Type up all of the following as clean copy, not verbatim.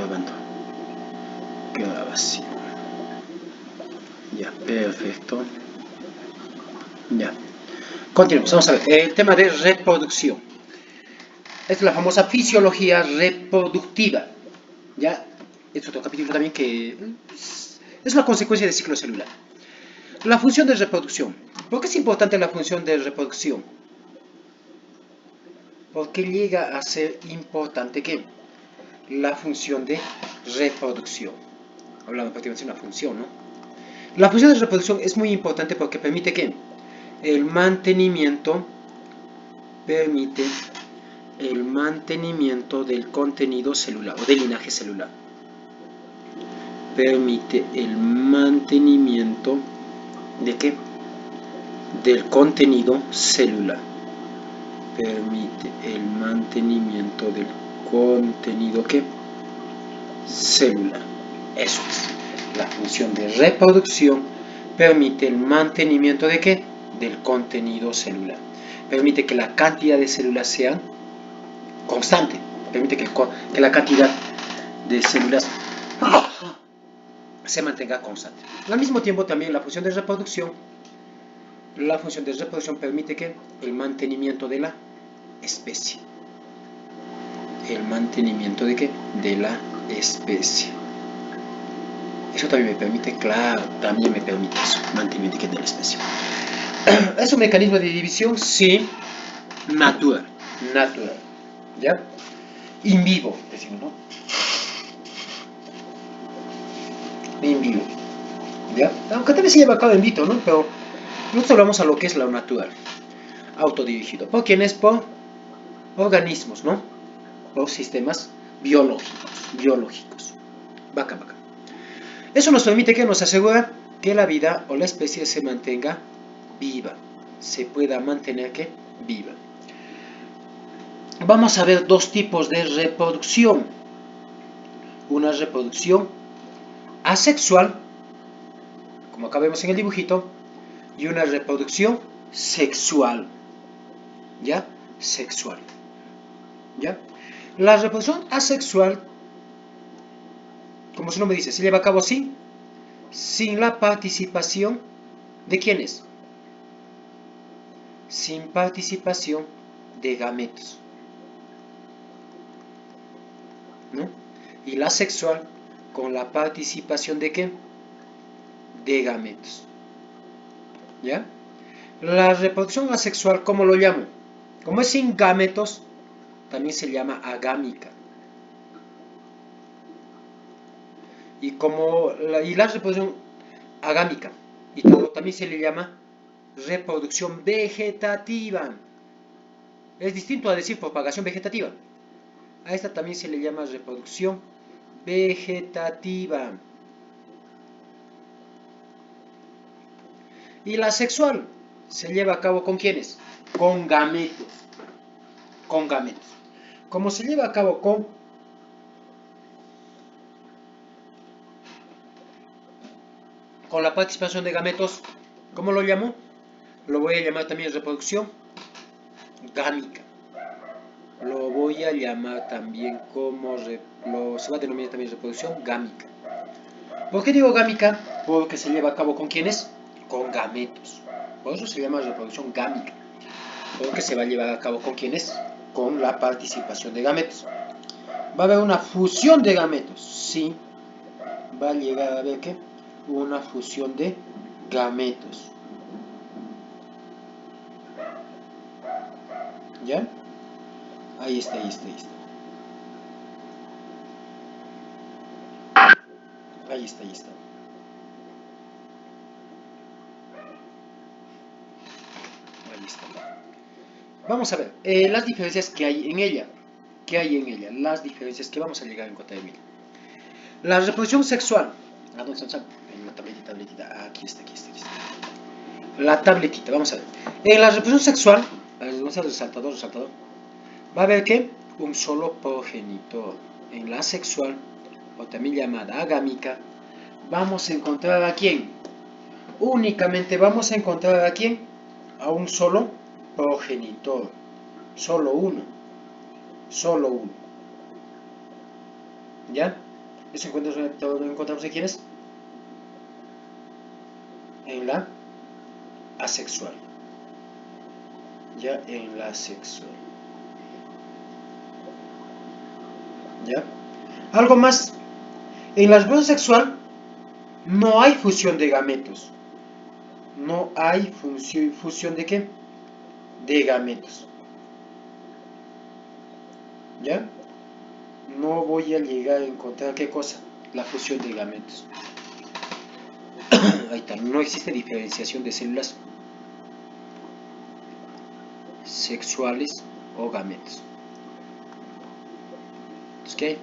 grabando. Grabación. Ya, perfecto. Ya. Continuamos, vamos a ver. El tema de reproducción. Esta es la famosa fisiología reproductiva. Ya, es otro capítulo también que es una consecuencia del ciclo celular. La función de reproducción. ¿Por qué es importante la función de reproducción? Porque llega a ser importante ¿qué? La función de reproducción. Hablando prácticamente de una función, ¿no? La función de reproducción es muy importante porque permite ¿qué? El mantenimiento del contenido celular o del linaje celular. Permite el mantenimiento de ¿qué? Del contenido celular. Permite el mantenimiento del contenido ¿qué? Celular. Eso es. La función de reproducción permite el mantenimiento de ¿qué? Del contenido celular. Permite que la cantidad de células sea constante. Permite que la cantidad de células se mantenga constante. Al mismo tiempo también la función de reproducción permite que el mantenimiento de la especie. El mantenimiento de qué? De la especie. Eso también me permite, claro, también me permite eso, mantenimiento de la especie. ¿Es un mecanismo de división? Sí, natural, ¿ya? In vivo, decimos, ¿no? In vivo, ¿ya? Aunque también se lleva a cabo in vitro, ¿no? Pero nosotros hablamos a lo que es lo natural, autodirigido. ¿Por quiénes? Por organismos, ¿no? Por sistemas biológicos. Bacán. Eso nos permite que nos asegura que la vida o la especie se mantenga viva, se pueda mantener que viva. Vamos a ver dos tipos de reproducción. Una reproducción asexual, como acá vemos en el dibujito, y una reproducción sexual. ¿Ya? Sexual. ¿Ya? La reproducción asexual, como su nombre dice, se lleva a cabo sin la participación de ¿quiénes? Sin participación de gametos, ¿no? Y la sexual con la participación de ¿qué? De gametos. ¿Ya? La reproducción asexual, ¿cómo lo llamo? Como es sin gametos, también se llama agámica. Y la reproducción agámica y todo también se le llama reproducción vegetativa. Es distinto a decir propagación vegetativa. A esta también se le llama reproducción vegetativa. Y la sexual se lleva a cabo ¿con quiénes? Con gametos. Con gametos. Como se lleva a cabo con la participación de gametos, ¿cómo lo llamo? Lo voy a llamar también reproducción gámica. Lo voy a llamar también se va a denominar también reproducción gámica. ¿Por qué digo gámica? Porque se lleva a cabo ¿con quiénes? Con gametos. Por eso se llama reproducción gámica. Porque se va a llevar a cabo ¿con quiénes? Con la participación de gametos. ¿Va a haber una fusión de gametos? Sí. Va a llegar a haber ¿qué? Una fusión de gametos. ¿Ya? Ahí está. Ahí está. Vamos a ver las diferencias que hay en ella. Las diferencias que vamos a llegar a encontrar en ella. La reproducción sexual. ¿A dónde está? En la tabletita. Aquí está. La tabletita, vamos a ver. En la reproducción sexual, vamos a ver resaltador. Va a haber ¿qué? Un solo progenitor. En la sexual, o también llamada agámica, vamos a encontrar a quién. Únicamente vamos a encontrar a quién. A un solo progenitor. Solo uno. ¿Ya? Eso encontramos en quiénes, en la asexual, ya, en la asexual, ya. Algo más, en la esposa sexual no hay fusión de gametos, no hay fusión de qué, de gametos, ya. No voy a llegar a encontrar qué cosa, la fusión de gametos. Ahí está, no existe diferenciación de células sexuales o gametos. ¿Ok?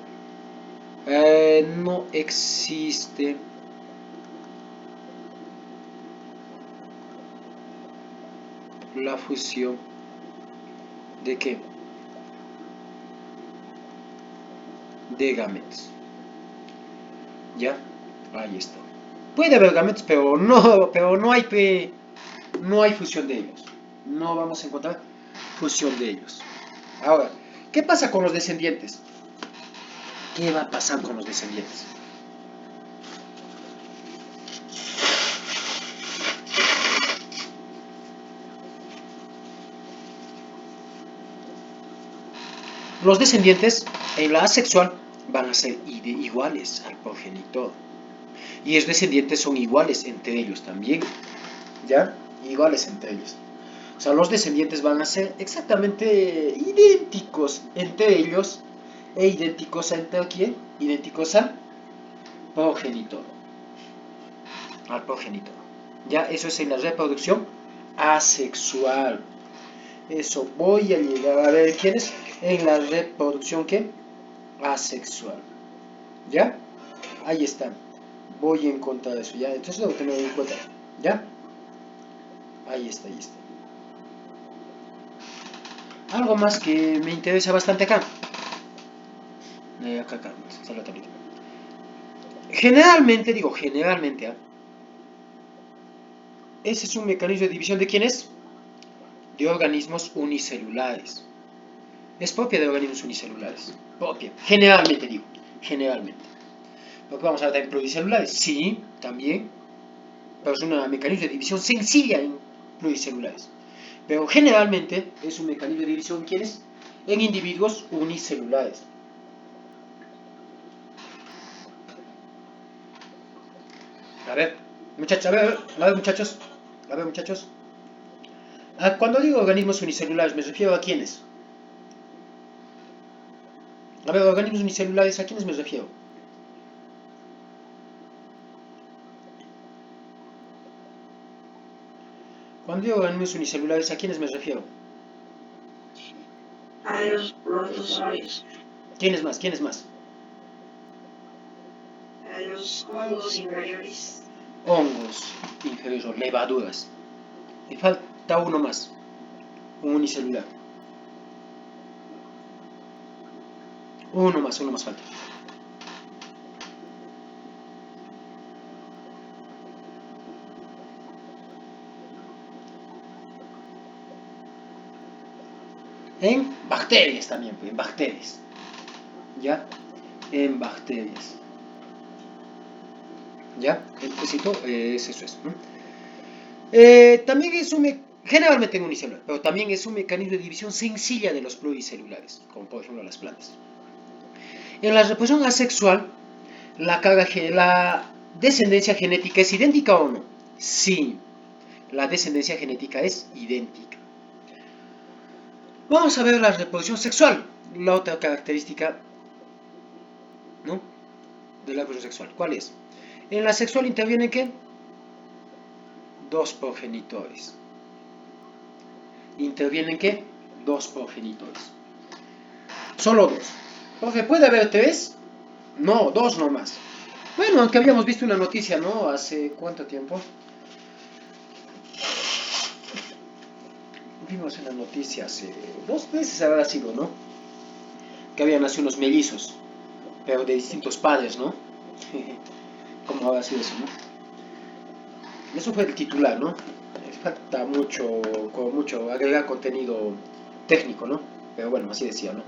No existe la fusión de qué, de gametos. ¿Ya? Ahí está. Puede haber gametos, pero no hay fusión de ellos. No vamos a encontrar fusión de ellos. Ahora, ¿qué pasa con los descendientes? ¿Qué va a pasar con los descendientes? Los descendientes en la asexual van a ser iguales al progenitor. Y los descendientes son iguales entre ellos también. ¿Ya? Iguales entre ellos. O sea, los descendientes van a ser exactamente idénticos entre ellos e idénticos entre quién? Idénticos al progenitor. Al progenitor. Ya, eso es en la reproducción asexual. Eso voy a llegar a ver quién es en la reproducción ¿qué? Asexual. ¿Ya? Ahí está. Voy a encontrar eso, ¿ya? Entonces lo tengo en cuenta. ¿Ya? Ahí está, ahí está. Algo más que me interesa bastante acá. Acá, solo tantito. Generalmente, digo generalmente, ¿eh? Ese es un mecanismo de división de quién es? De organismos unicelulares. Es propia de organismos unicelulares. Propia. Generalmente digo. Generalmente. Porque vamos a ver también pluricelulares. Sí, también. Pero es un mecanismo de división sencilla en pluricelulares. Pero generalmente es un mecanismo de división ¿en quiénes? En individuos unicelulares. A ver, muchachos, muchachos. A ver, muchachos. Cuando digo organismos unicelulares, me refiero a quiénes. A ver, organismos unicelulares, ¿a quiénes me refiero? Cuando digo organismos unicelulares, ¿a quiénes me refiero? A los protozoarios. ¿Quiénes más? ¿Quiénes más? A los hongos inferiores. Hongos inferiores, levaduras. Me falta uno más. Un unicelular. Uno más falta. En bacterias también, en bacterias. ¿Ya? En bacterias. ¿Ya? Entonces, eso es. ¿No? También es generalmente en unicelular, pero también es un mecanismo de división sencilla de los pluricelulares, como por ejemplo las plantas. En la reproducción asexual, la descendencia genética es idéntica o no? Sí, la descendencia genética es idéntica. Vamos a ver la reproducción sexual, la otra característica, ¿no? De la reproducción sexual. ¿Cuál es? En la sexual intervienen ¿qué? Dos progenitores. ¿Intervienen qué? Dos progenitores. Solo dos. Profe, ¿puede haber tres? No, dos nomás. Bueno, aunque habíamos visto una noticia, ¿no? ¿Hace cuánto tiempo? Vimos una noticia hace 2 meses habrá sido, ¿no? Que habían nacido unos mellizos, pero de distintos padres, ¿no? ¿Cómo habrá sido eso, no? Eso fue el titular, ¿no? Falta mucho agregar contenido técnico, ¿no? Pero bueno, así decía, ¿no?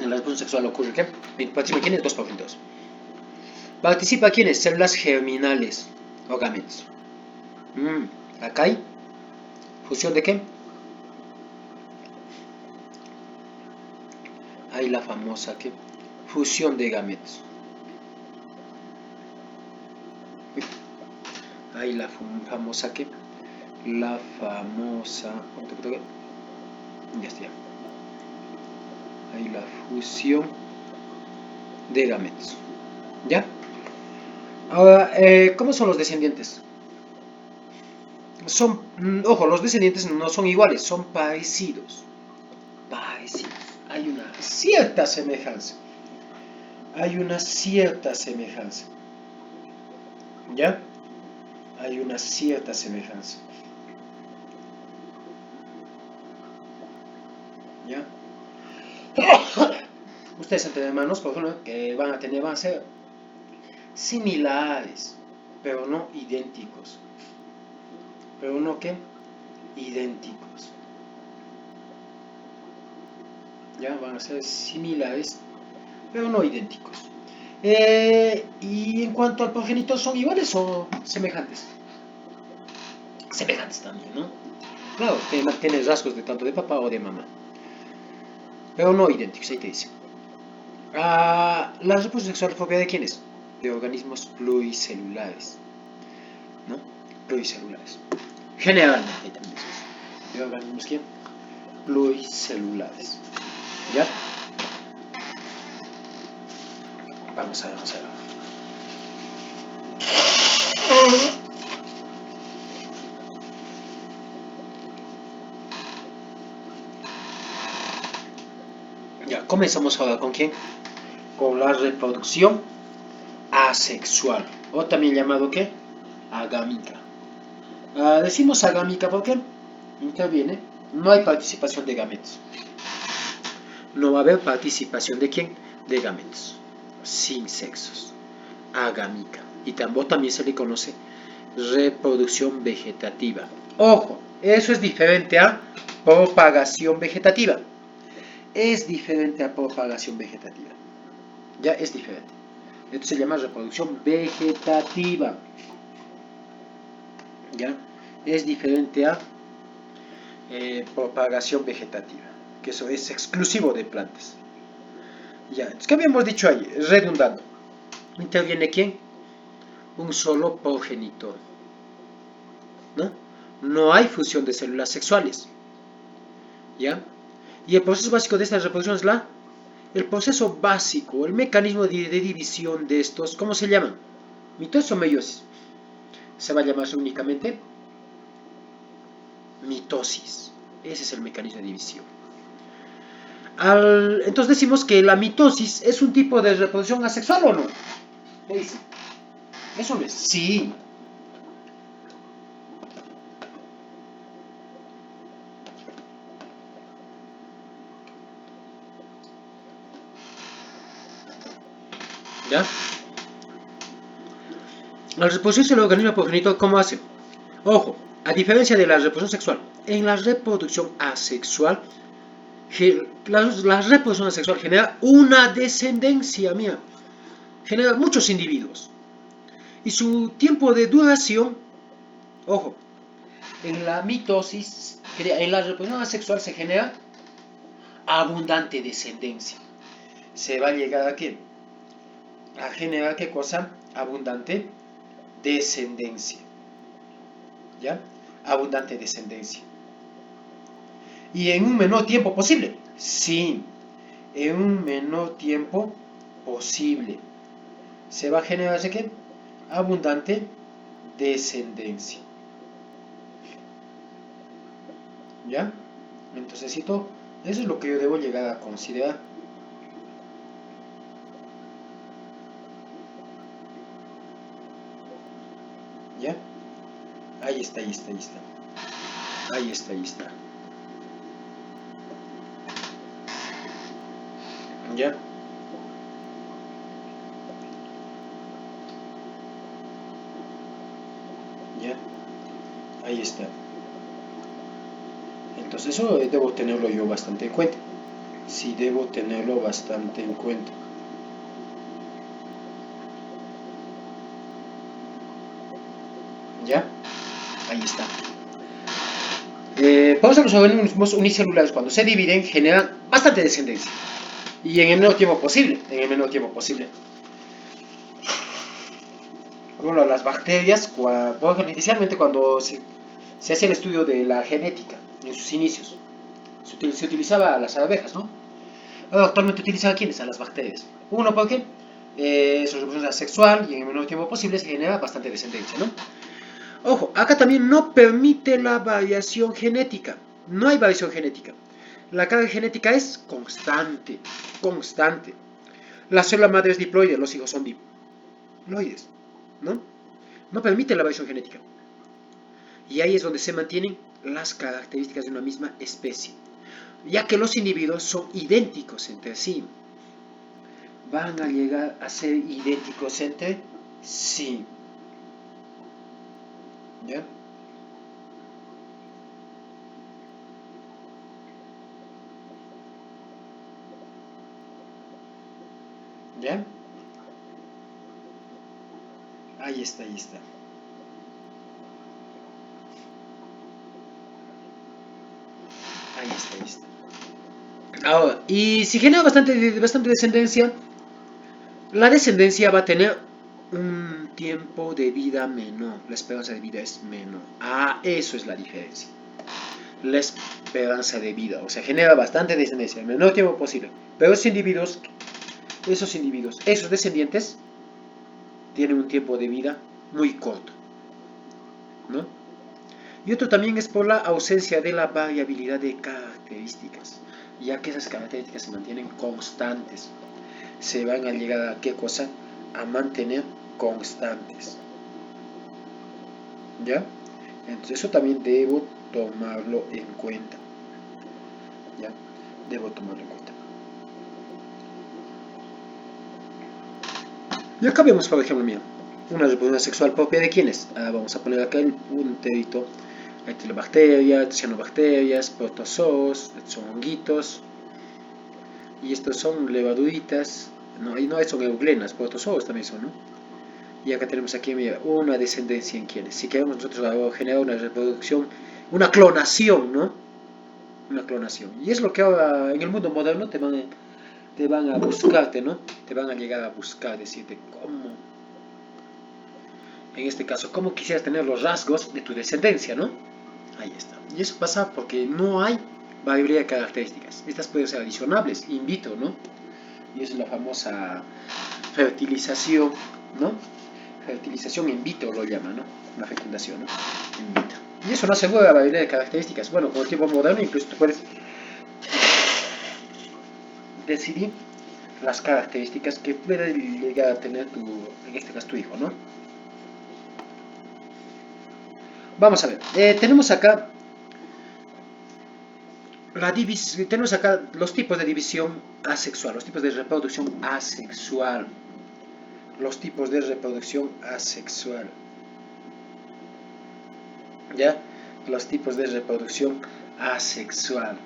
En la reproducción sexual ocurre que participan ¿quiénes? Dos progenitos. Participa ¿quiénes? Células germinales o gametos. Acá hay fusión de qué? Hay la famosa ¿qué? Fusión de gametos. Hay la famosa ¿qué? La famosa... Ya está. Hay la fusión de gametos. ¿Ya? Ahora, ¿cómo son los descendientes? Son, ojo, los descendientes no son iguales, son parecidos. Parecidos. Hay una cierta semejanza. Hay una cierta semejanza. ¿Ya? Hay una cierta semejanza. ¿Ya? Ustedes entre hermanos, por ejemplo, que van a ser similares, pero no idénticos. ¿Pero no qué? Idénticos. ¿Ya? Van a ser similares, pero no idénticos. Y en cuanto al progenitor, ¿son iguales o semejantes? Semejantes también, ¿no? Claro, tienen rasgos de tanto de papá o de mamá. Pero no idénticos, ahí te dice. La reproducción sexual propia de quién es? De organismos pluricelulares. ¿No? Pluricelulares. Generalmente también es de organismos ¿qué? Pluricelulares. ¿Ya? Vamos a ver. Ya, comenzamos ahora con quién? Con la reproducción asexual, o también llamado ¿qué? Agámica. Decimos agámica porque interviene, no hay participación de gametos. No va a haber participación de quién? De gametos. Sin sexos. Agámica. Y también se le conoce reproducción vegetativa. Ojo, eso es diferente a propagación vegetativa. Es diferente a propagación vegetativa. Ya es diferente. Esto se llama reproducción vegetativa. ¿Ya? Es diferente a propagación vegetativa, que eso es exclusivo de plantas. Ya, es que habíamos dicho ahí, redundando. ¿Interviene quién? Un solo progenitor. ¿No? No hay fusión de células sexuales. ¿Ya? Y el proceso básico de esta reproducción es el proceso básico, el mecanismo de división de estos, ¿cómo se llaman? Mitosis o meiosis. Se va a llamar únicamente mitosis. Ese es el mecanismo de división. Entonces decimos que la mitosis es un tipo de reproducción asexual, ¿o no? ¿Qué dice? ¿Eso no es? Sí. ¿Ya? La reproducción del organismo progenitor, ¿cómo hace? Ojo, a diferencia de la reproducción sexual, en la reproducción asexual, la reproducción asexual genera una descendencia, mía. Genera muchos individuos. Y su tiempo de duración, ojo, en la mitosis, en la reproducción asexual se genera abundante descendencia. Se va a llegar a qué? A generar qué cosa? Abundante descendencia. ¿Ya? Abundante descendencia. ¿Y en un menor tiempo posible? Sí, en un menor tiempo posible. Se va a generar qué? Abundante descendencia. ¿Ya? Entonces, eso es lo que yo debo llegar a considerar. ¿Ya? Ahí está. Ahí está. ¿Ya? ¿Ya? Ahí está. Entonces eso debo tenerlo yo bastante en cuenta. sí debo tenerlo bastante en cuenta. ¿Ya? Ahí está. Por eso los organismos unicelulares, cuando se dividen, generan bastante descendencia. Y en el menor tiempo posible. Bueno, las bacterias, inicialmente cuando se hacía el estudio de la genética, en sus inicios, se utilizaba a las abejas, ¿no? Ahora, actualmente utilizan a quiénes, a las bacterias. Uno, ¿por qué? Su reproducción sexual y en el menor tiempo posible se genera bastante descendencia, ¿no? Ojo, acá también no permite la variación genética. No hay variación genética. La carga genética es constante. La célula madre es diploide, los hijos son diploides, ¿no? No permite la variación genética. Y ahí es donde se mantienen las características de una misma especie, ya que los individuos son idénticos entre sí. ¿Van a llegar a ser idénticos entre sí? ¿Ya? ¿Ya? Ahí está. Ahí está. Ahora, y si genera bastante descendencia, la descendencia va a tener un tiempo de vida menor. La esperanza de vida es menor. Eso es la diferencia. La esperanza de vida, o sea, genera bastante descendencia, el menor tiempo posible. Pero esos descendientes, tienen un tiempo de vida muy corto, ¿no? Y otro también es por la ausencia de la variabilidad de características, ya que esas características se mantienen constantes. Se van a llegar a ¿qué cosa? A mantener constantes. ¿Ya? Entonces eso también debo tomarlo en cuenta. ¿Ya? Debo tomarlo en cuenta. Y acá vemos, por ejemplo, mira, una reproducción sexual propia de quiénes. Vamos a poner acá el punterito. Hay telebacterias, cianobacterias, protozoos, son honguitos. Y estos son levaduritas. No, y no son euglenas, protozoos también son, ¿no? Y acá tenemos aquí, mira, una descendencia en quienes. Si queremos nosotros generar una reproducción, una clonación, ¿no? Una clonación. Y es lo que ahora en el mundo moderno te van a buscarte, ¿no? Te van a llegar a buscar, decirte cómo, en este caso, cómo quisieras tener los rasgos de tu descendencia, ¿no? Ahí está. Y eso pasa porque no hay variabilidad de características. Estas pueden ser adicionables, in vitro, ¿no? Y es la famosa fertilización, ¿no? Fertilización in vitro lo llaman, ¿no? Una fecundación, ¿no? In vitro. Y eso no asegura la variabilidad de características. Bueno, con el tiempo moderno incluso tú puedes decidir las características que puede llegar a tener en este caso tu hijo, ¿no? Vamos a ver, tenemos acá los tipos de división asexual, los tipos de reproducción asexual. ¿Ya? Los tipos de reproducción asexual.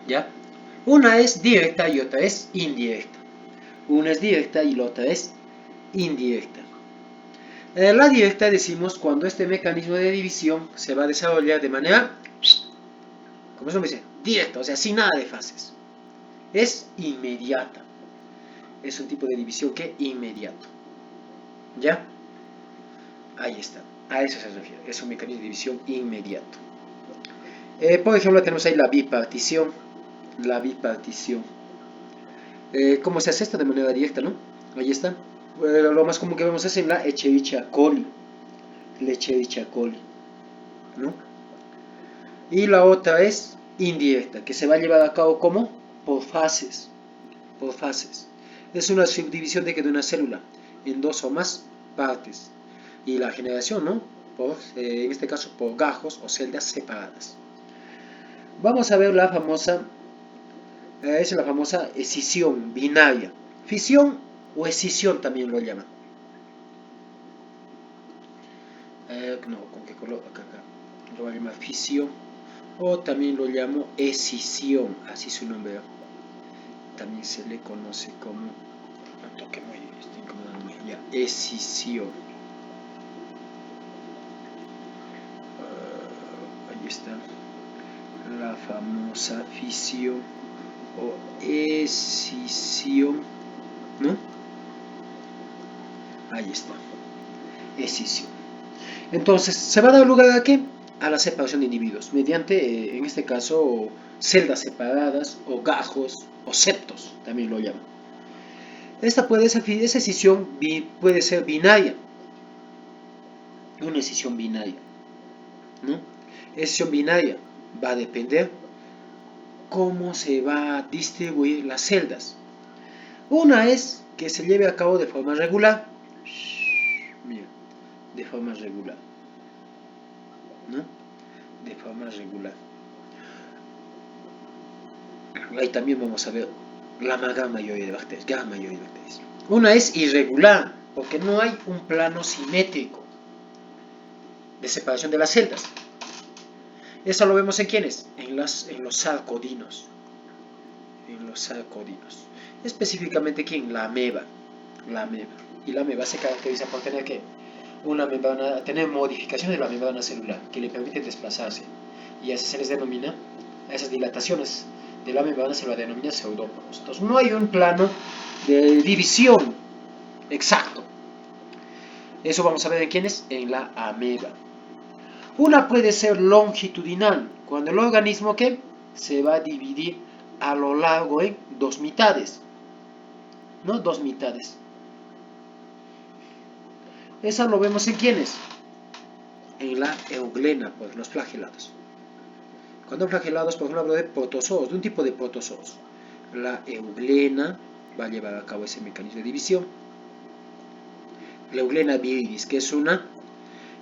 ¿Ya? Una es directa y otra es indirecta. Una es directa y la otra es indirecta. La directa decimos cuando este mecanismo de división se va a desarrollar de manera, como eso me dice, directa, o sea, sin nada de fases. Es inmediata. Es un tipo de división que inmediato. ¿Ya? Ahí está. A eso se refiere. Es un mecanismo de división inmediato. Por ejemplo, tenemos ahí la bipartición. ¿Cómo se hace esto? De manera directa, ¿no? Ahí está. Lo más común que vemos es en la Escherichia coli. ¿No? Y la otra es indirecta, que se va a llevar a cabo como por fases. Es una subdivisión de una célula en dos o más partes. Y la generación, ¿no? En este caso por gajos o celdas separadas. Vamos a ver la famosa escisión binaria. Fisión o escisión también lo llaman. No, ¿con qué color? Acá. Lo voy a llamar fisión o también lo llamo escisión, así su nombre. También se le conoce como, no toque muy, estoy incomodando, ya, escisión. Ahí está, la famosa fisión o escisión, ¿no? Ahí está, escisión. Entonces, ¿se va a dar lugar a qué? A la separación de individuos, mediante, en este caso, celdas separadas, o gajos, o septos, también lo llaman. Esa escisión puede ser binaria, una escisión binaria, ¿no? Escisión binaria va a depender cómo se va a distribuir las celdas. Una es que se lleve a cabo de forma regular, mira, de forma regular, ¿no? De forma regular. Ahí también vamos a ver la gran mayoría de bacterias, Una es irregular, porque no hay un plano simétrico de separación de las celdas. Eso lo vemos en ¿quiénes? En los sarcodinos. Específicamente aquí en la ameba. Y la ameba se caracteriza por tener ¿qué? Tener modificaciones de la membrana celular que le permiten desplazarse. Y a esas se les denomina, a esas dilataciones de la membrana se la denomina pseudóporos. Entonces no hay un plano de división exacto. Eso vamos a ver en ¿quiénes? En la ameba. Una puede ser longitudinal, cuando el organismo ¿qué? Se va a dividir a lo largo en dos mitades, ¿no? Dos mitades. Esa lo vemos en ¿quiénes? En la euglena, pues los flagelados. Cuando flagelados, por ejemplo, hablo de protozoos, de un tipo de protozoos. La euglena va a llevar a cabo ese mecanismo de división. La euglena viridis, que es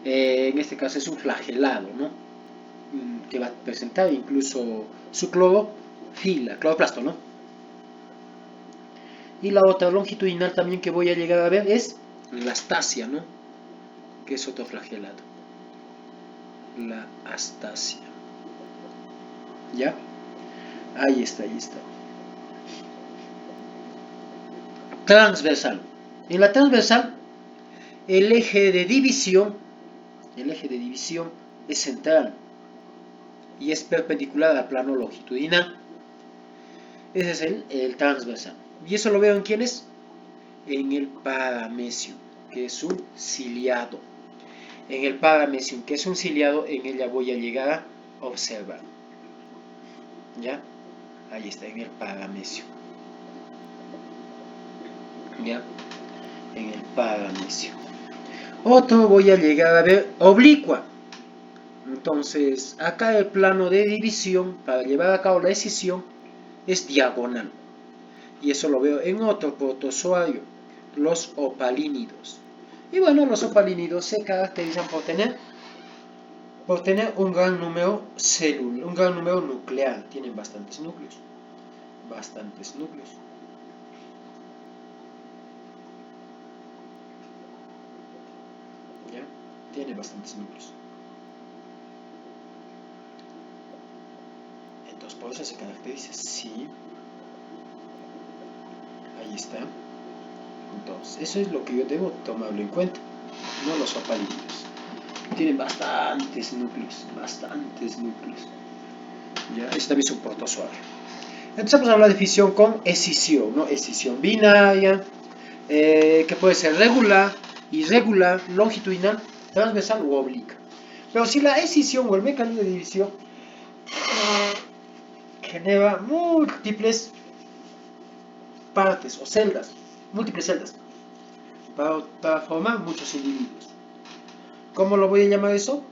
en este caso es un flagelado, ¿no? Que va a presentar incluso su cloroplasto, ¿no? Y la otra longitudinal también que voy a llegar a ver es la astasia, ¿no? Que es otro flagelado. La astasia. ¿Ya? Ahí está. Transversal. En la transversal, el eje de división es central y es perpendicular al plano longitudinal. Ese es el transversal. Y eso lo veo en ¿quiénes? En el paramecium, que es un ciliado. En el paramecium, que es un ciliado, en ella voy a llegar a observar. ¿Ya? Ahí está, en el paramecium. ¿Ya? En el paramecium. Otro voy a llegar a ver oblicua. Entonces, acá el plano de división, para llevar a cabo la escisión, es diagonal. Y eso lo veo en otro protozoario, los opalínidos. Y bueno, los opalínidos se caracterizan por tener un gran número nuclear. Tienen bastantes núcleos. ¿Ya? Tiene bastantes núcleos. Entonces, por eso se caracteriza, sí. Ahí está. Entonces, eso es lo que yo debo tomarlo en cuenta. No los opalínidos. Tienen bastantes núcleos. ¿Ya? Este también es un protozoario. Empezamos a hablar de fisión con escisión, ¿no? Escisión binaria, que puede ser regular, irregular, longitudinal, transversal u obliqua. Pero si la escisión o el mecanismo de división genera múltiples partes o celdas, múltiples celdas, para formar muchos individuos. ¿Cómo lo voy a llamar eso?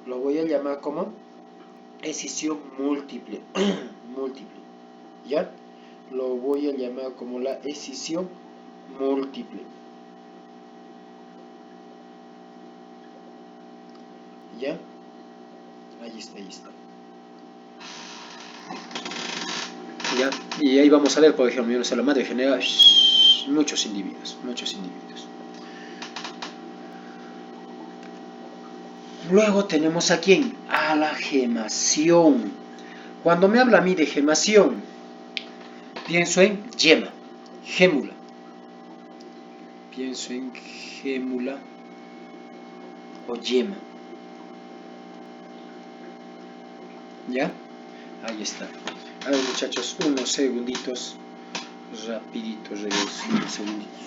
Lo voy a llamar como escisión múltiple. ¿Ya? Lo voy a llamar como la escisión múltiple. ¿Ya? Ahí está. ¿Ya? Y ahí vamos a ver, por ejemplo, la madre genera muchos individuos. Luego tenemos a quién, a la gemación. Cuando me habla a mí de gemación, pienso en yema, gémula. Pienso en gémula o yema. ¿Ya? Ahí está. A ver, muchachos, unos segunditos. Rapidito regreso, unos segunditos.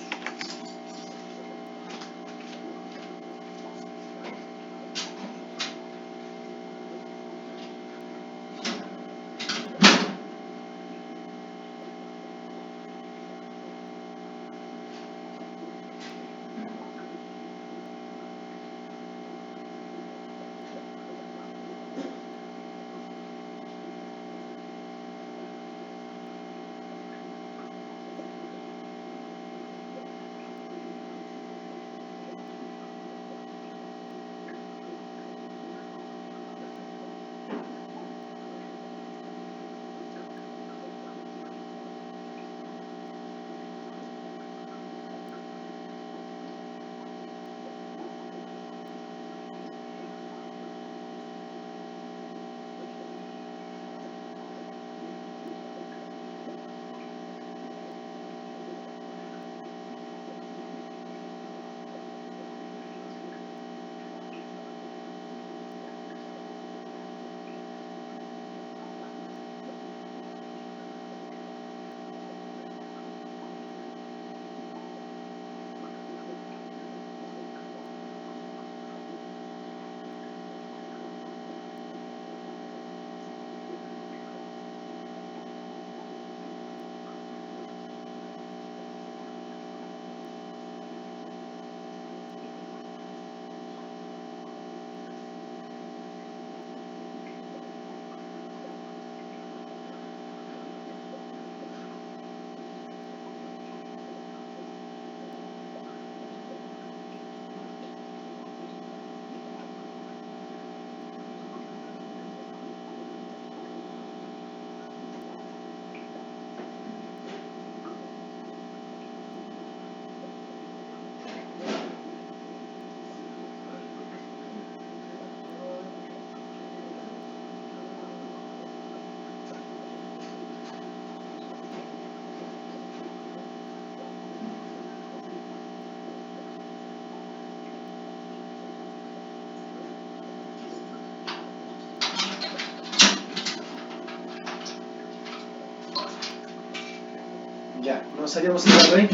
Ya, nos habíamos quedado en,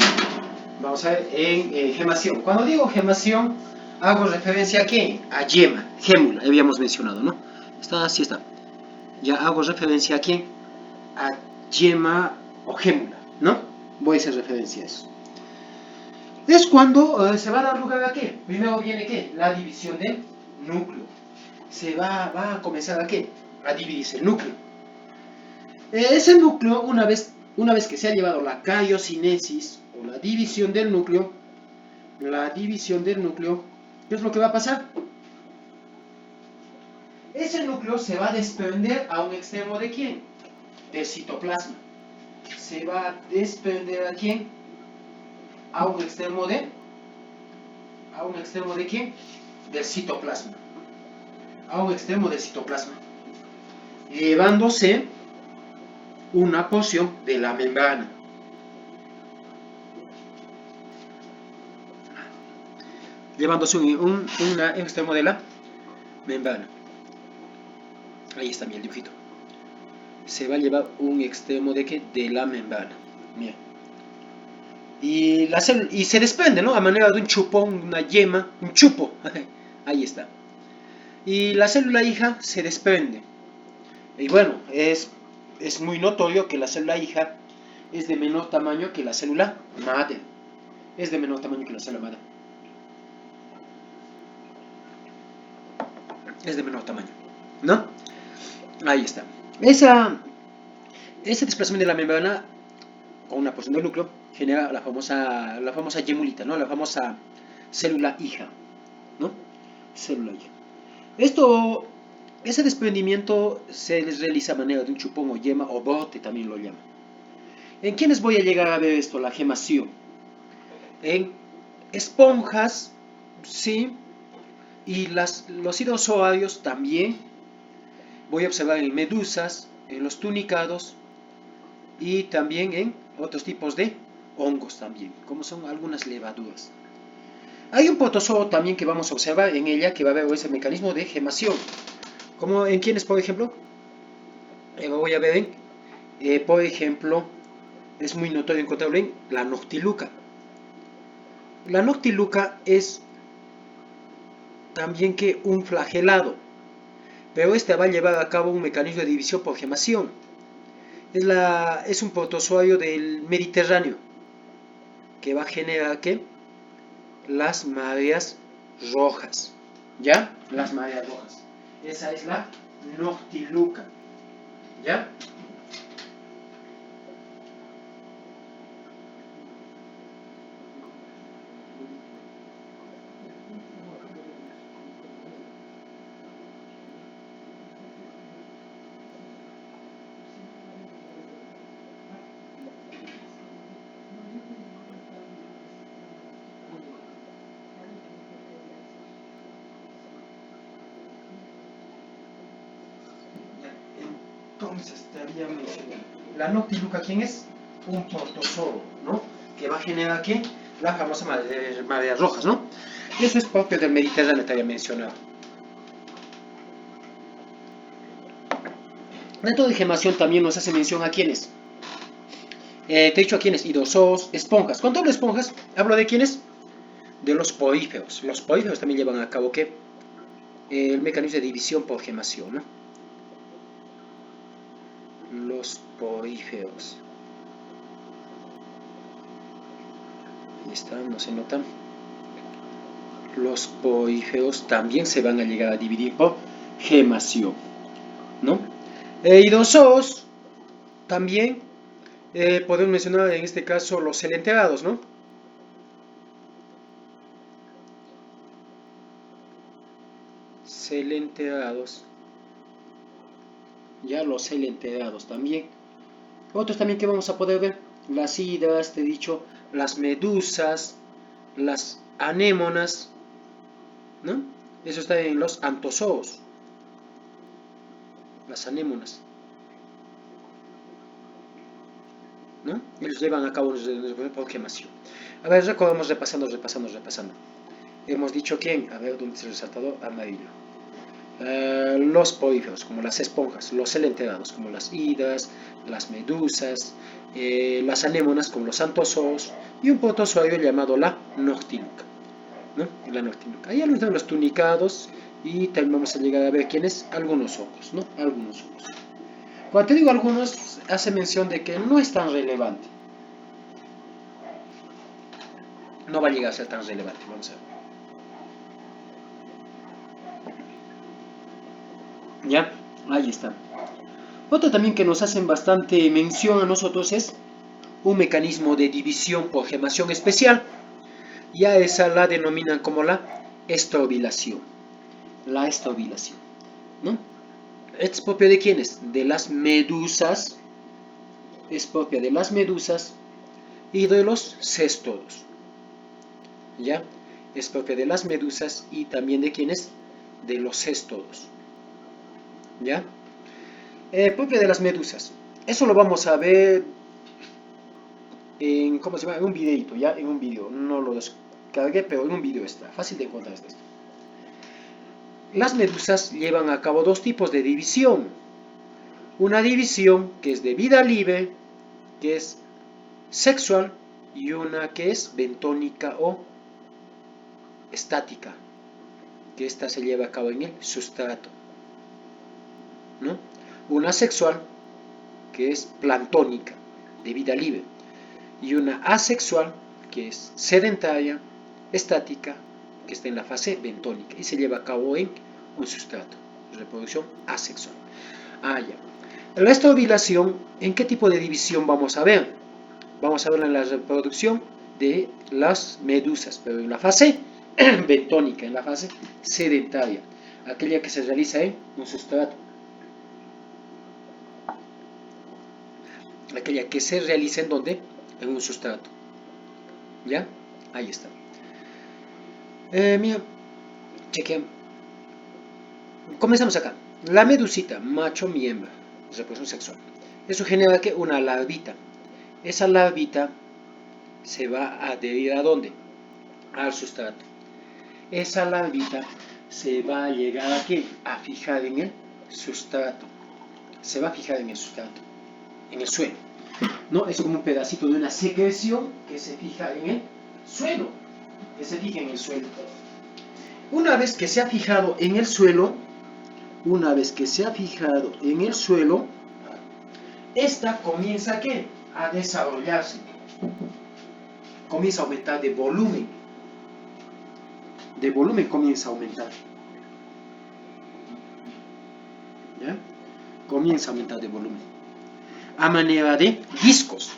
vamos a ver, en gemación. Cuando digo gemación, hago referencia a ¿qué? A yema, gémula, habíamos mencionado, ¿no? Está, así está. Ya hago referencia a ¿quién? A yema o gémula, ¿no? Voy a hacer referencia a eso. Es cuando se va a dar lugar a ¿qué? Primero viene ¿qué? La división del núcleo. Se va a comenzar a ¿qué? A dividirse el núcleo. Ese núcleo, una vez que se ha llevado la cariocinesis o la división del núcleo, ¿qué es lo que va a pasar? Ese núcleo se va a desprender a un extremo de ¿quién? Del citoplasma. Se va a desprender a ¿quién? A un extremo de ¿quién? Del citoplasma. A un extremo del citoplasma. Llevándose una porción de la membrana. Llevándose un extremo de la membrana. Ahí está mi dibujito. Se va a llevar un extremo de ¿qué? De la membrana. Mira. Y se desprende, ¿no? A manera de un chupón, una yema, un chupo. Ahí está. Y la célula hija se desprende. Y bueno, es muy notorio que la célula hija es de menor tamaño que la célula madre. Es de menor tamaño que la célula madre. Es de menor tamaño, ¿no? Ahí está. Ese desplazamiento de la membrana con una porción del núcleo genera la famosa yemulita, ¿no? La famosa célula hija, ¿no? Célula hija. Ese desprendimiento se les realiza a manera de un chupón o yema o bote también lo llaman. ¿En quiénes voy a llegar a ver esto? La gemación. En esponjas, sí, Y los idozoarios también voy a observar en medusas, en los tunicados y también en otros tipos de hongos también, como son algunas levaduras. Hay un protozoo también que vamos a observar en ella, que va a haber ese mecanismo de gemación. Como en quienes, por ejemplo, voy a ver por ejemplo, es muy notorio encontrarlo en la Noctiluca. La Noctiluca es también que un flagelado, pero este va a llevar a cabo un mecanismo de división por gemación. Es un protozoario del Mediterráneo que va a generar ¿qué? Las mareas rojas. ¿Ya? Las mareas rojas. Esa es la Noctiluca. ¿Ya? Entonces, te había mencionado. La Noctiluca, ¿quién es? Un protozoo, ¿no? Que va a generar ¿qué? La famosa mareas rojas, ¿no? Eso es propio del Mediterráneo, te había mencionado. Dentro de gemación también nos hace mención a quiénes. Te he dicho a quiénes, idozoos, esponjas. Cuando hablo de esponjas, hablo de quiénes, de los poríferos. Los poríferos también llevan a cabo ¿qué? El mecanismo de división por gemación, ¿no? Los poríferos. Ahí está, no se nota. Los poríferos también se van a llegar a dividir por gemación, ¿no? Idozoos también podemos mencionar en este caso los celenterados, ¿no? Celenterados. Ya los celenterados también. Otros también que vamos a poder ver, las hidras, te he dicho, las medusas, las anémonas, ¿no? Eso está en los antozoos, las anémonas, ¿no? Ellos llevan a cabo por gemación. A ver, recordamos repasando. Hemos dicho quién, a ver, ¿dónde está el resaltador? Amarillo. Los poríferos, como las esponjas, los celenterados, como las hidras, las medusas, las anémonas, como los antozoos, y un protozoario llamado la Noctiluca, ¿no? La Noctiluca. Ahí están los tunicados, y también vamos a llegar a ver quiénes, algunos hongos, ¿no? Algunos hongos. Cuando te digo algunos, hace mención de que no es tan relevante. No va a llegar a ser tan relevante, vamos a ver. ¿Ya? Ahí está. Otro también que nos hacen bastante mención a nosotros es un mecanismo de división por gemación especial. Ya esa la denominan como la estrobilación. La estrobilación, ¿no? ¿Es propia de quiénes? De las medusas. Es propia de las medusas y de los céstodos. ¿Ya? Es propia de las medusas y también de quiénes? De los céstodos. ¿Ya? Propia de las medusas. Eso lo vamos a ver en, ¿cómo se llama? En un videito, ¿ya? En un video. No lo descargué, pero en un video está. Fácil de encontrar esto. Las medusas llevan a cabo dos tipos de división. Una división que es de vida libre, que es sexual, y una que es bentónica o estática, que esta se lleva a cabo en el sustrato, ¿no? Una sexual, que es planctónica, de vida libre, y una asexual, que es sedentaria, estática, que está en la fase bentónica y se lleva a cabo en un sustrato, reproducción asexual. Ya. La estrobilación, ¿en qué tipo de división vamos a ver? Vamos a ver en la reproducción de las medusas, pero en la fase bentónica, en la fase sedentaria, aquella que se realiza en un sustrato. Aquella que se realiza en donde? En un sustrato. ¿Ya? Ahí está. Mira, Chequen. Comenzamos acá. La medusita, macho y hembra, reproducción sexual. Eso genera que una larvita. Esa larvita se va a adherir ¿a dónde? Al sustrato. Esa larvita se va a llegar aquí a fijar en el sustrato. Se va a fijar en el sustrato, en el suelo. ¿No? Es como un pedacito de una secreción que se fija en el suelo. Que se fija en el suelo. Una vez que se ha fijado en el suelo, esta comienza ¿a qué? A desarrollarse. Comienza a aumentar de volumen. De volumen comienza a aumentar. ¿Ya? Comienza a aumentar de volumen. A manera de discos.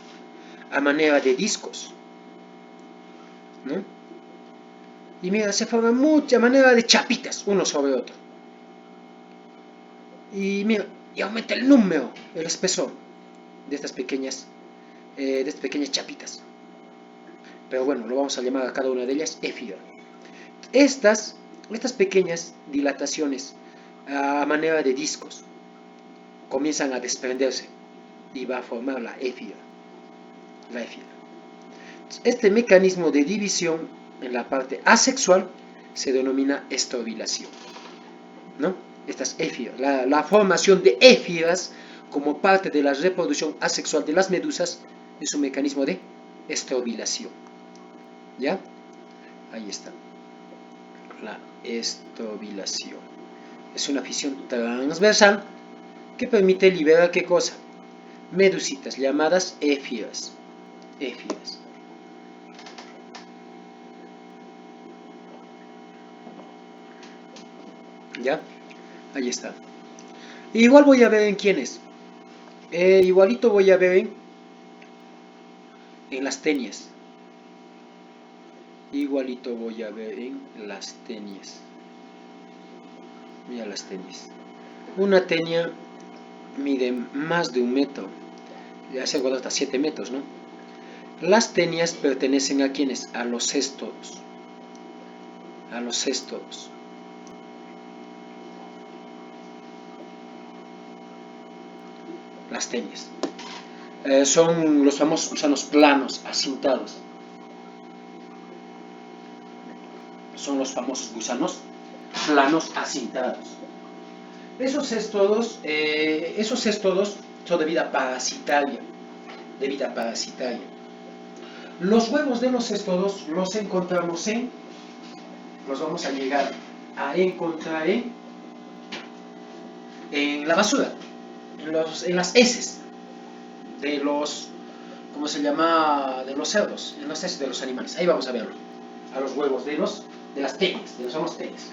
¿No? Y mira, se forma mucha manera de chapitas, uno sobre otro. Y mira, y aumenta el número, el espesor de estas pequeñas chapitas. Pero bueno, lo vamos a llamar a cada una de ellas éfida. Estas pequeñas dilataciones a manera de discos comienzan a desprenderse y va a formar la éfida. Este mecanismo de división en la parte asexual se denomina estrobilación, ¿no? Estas éfidas, la formación de éfidas como parte de la reproducción asexual de las medusas es un mecanismo de estrobilación. ¿Ya? Ahí está. La estrobilación. Es una fisión transversal que permite liberar ¿qué cosa? Medusitas llamadas éfidas. ¿Ya? Ahí está. Igual voy a ver en quiénes. Igualito voy a ver en las tenias. Igualito voy a ver en las tenias. Mira las tenias. Una tenia mide más de 1 metro. Ya se aguanta hasta 7 metros, ¿no? Las tenias pertenecen a quiénes? A los céstodos. Las tenias. Son los famosos gusanos planos, acintados. Son los famosos gusanos planos, acintados. Esos céstodos son de vida parasitaria. Los huevos de los céstodos los encontramos los vamos a llegar a encontrar en la basura, en las heces de los, ¿cómo se llama? De los cerdos, en las heces de los animales. Ahí vamos a verlo, a los huevos de las tenias, de los famosos tenias.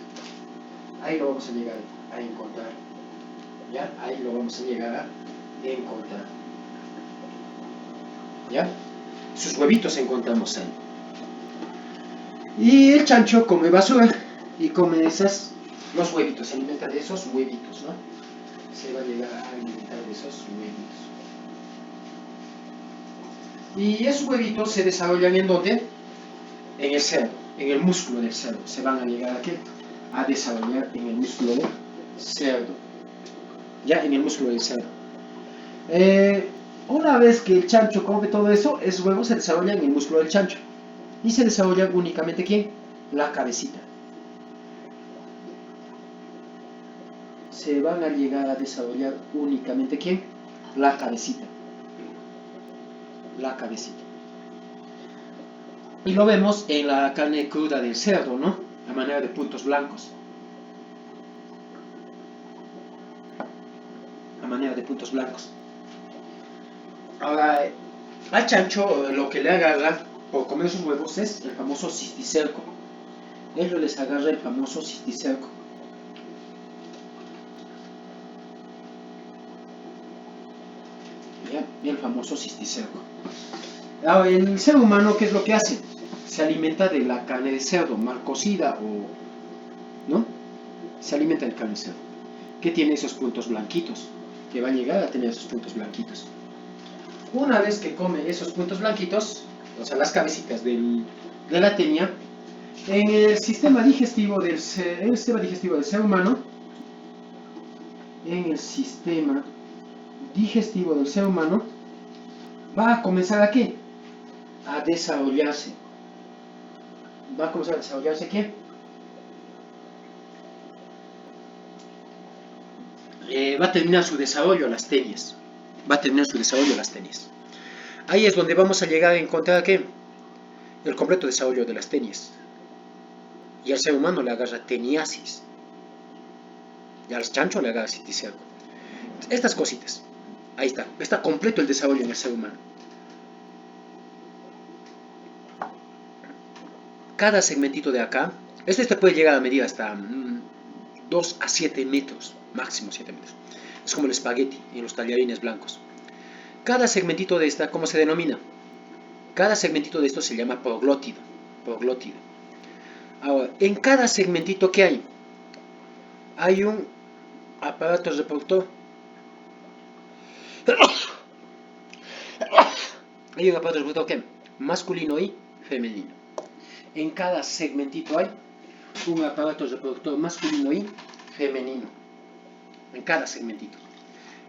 Ahí lo vamos a llegar a encontrar. ¿Ya? Ahí lo vamos a llegar a encontrar. ¿Ya? Sus huevitos encontramos ahí. Y el chancho come basura y come los huevitos, se alimenta de esos huevitos, ¿no? Se va a llegar a alimentar de esos huevitos. Y esos huevitos se desarrollan ¿en dónde? En el cerdo, en el músculo del cerdo. Se van a llegar a desarrollar en el músculo del cerdo. Ya, en el músculo del cerdo. Una vez que el chancho come todo eso, esos huevos se desarrollan en el músculo del chancho. Y se desarrolla únicamente ¿quién? La cabecita. Se van a llegar a desarrollar únicamente ¿quién? La cabecita. Y lo vemos en la carne cruda del cerdo, ¿no? A manera de puntos blancos. Ahora, al chancho lo que le agarra por comer sus huevos es el famoso cisticerco. Ellos les agarra el famoso cisticerco. ¿Ya? El famoso cisticerco. Ahora, el ser humano, ¿qué es lo que hace? Se alimenta de la carne de cerdo, mal cocida ¿no? Se alimenta de carne de cerdo. Que tiene esos puntos blanquitos. Que va a llegar a tener esos puntos blanquitos. Una vez que come esos puntos blanquitos, o sea, las cabecitas de la tenia, En el sistema digestivo del ser humano, va a comenzar ¿a qué? A desarrollarse. ¿Va a comenzar a desarrollarse qué? Va a terminar su desarrollo las tenias. Ahí es donde vamos a llegar a encontrar ¿qué? El completo desarrollo de las tenias. Y al ser humano le agarra teniasis. Y al chancho le agarra citicerco. Estas cositas. Ahí está. Está completo el desarrollo en el ser humano. Cada segmentito de acá, este puede llegar a medir hasta 2 a 7 metros, máximo 7 metros. Es como el espagueti en los tallarines blancos. Cada segmentito de esta, ¿cómo se denomina? Cada segmentito de esto se llama proglótido. Ahora, en cada segmentito, ¿qué hay? Hay un aparato reproductor. Hay un aparato reproductor ¿qué? Masculino y femenino. En cada segmentito hay un aparato reproductor masculino y femenino. En cada segmentito.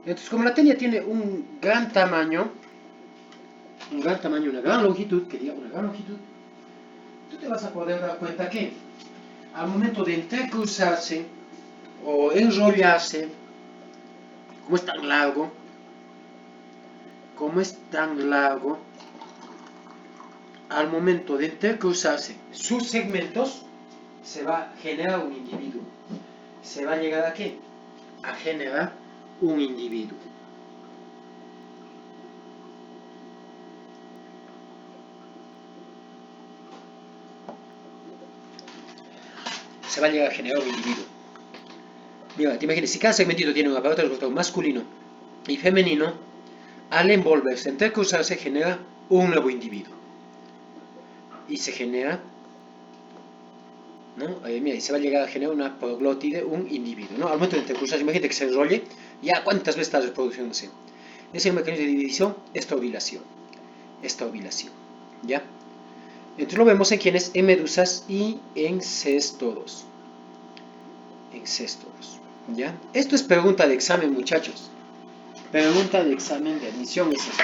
Entonces, como la tenia tiene un gran tamaño, una gran longitud, tú te vas a poder dar cuenta que al momento de entrecruzarse o enrollarse, como es tan largo, al momento de entrecruzarse sus segmentos, se va a generar un individuo. ¿Se va a llegar a qué? A generar un individuo. Se va a llegar a generar un individuo. Mira, te imaginas, si cada segmentito tiene un aparato reproductor masculino y femenino, al envolverse, entrecruzarse, genera un nuevo individuo. Y se genera, ¿no? Mira, y se va a llegar a generar una proglótide, un individuo, ¿no? Al momento de entrecruzarse, imagínate que se enrolle, ya cuántas veces está reproduciéndose. Ese mecanismo de división, esta ovilación, ¿ya? Entonces lo vemos en quienes, en medusas y en céstodos. ¿Ya? Esto es pregunta de examen, muchachos. Pregunta de examen de admisión es esto,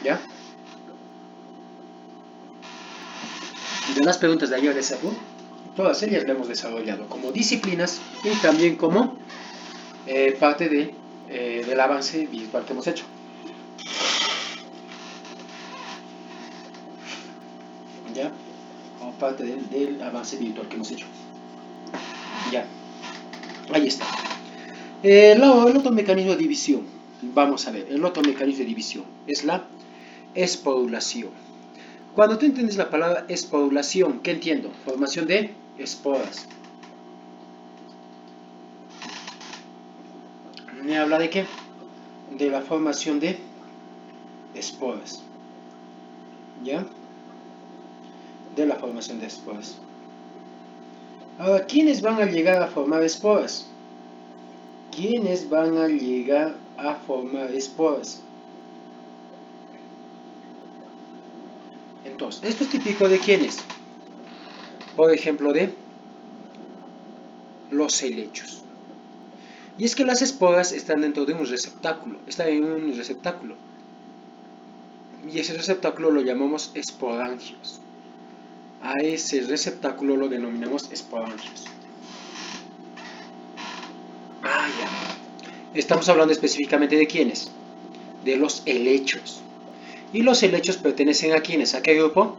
¿ya? De las preguntas de ayer de SAPU, todas ellas las hemos desarrollado como disciplinas y también como parte del avance virtual que hemos hecho. ¿Ya? Como parte del avance virtual que hemos hecho. Ya. Ahí está. El otro mecanismo de división. Vamos a ver. El otro mecanismo de división es la esporulación. Cuando tú entiendes la palabra esporulación, ¿qué entiendo? Formación de esporas. ¿Me habla de qué? De la formación de esporas. ¿Ya? De la formación de esporas. Ahora, ¿quiénes van a llegar a formar esporas? Entonces, esto es típico de ¿quiénes? Por ejemplo, de los helechos. Y es que las esporas están dentro de un receptáculo, y ese receptáculo lo llamamos esporangios. A ese receptáculo lo denominamos esporangios. Ya. Estamos hablando específicamente de ¿quiénes? De los helechos. Y los helechos pertenecen a ¿quiénes? ¿A qué grupo?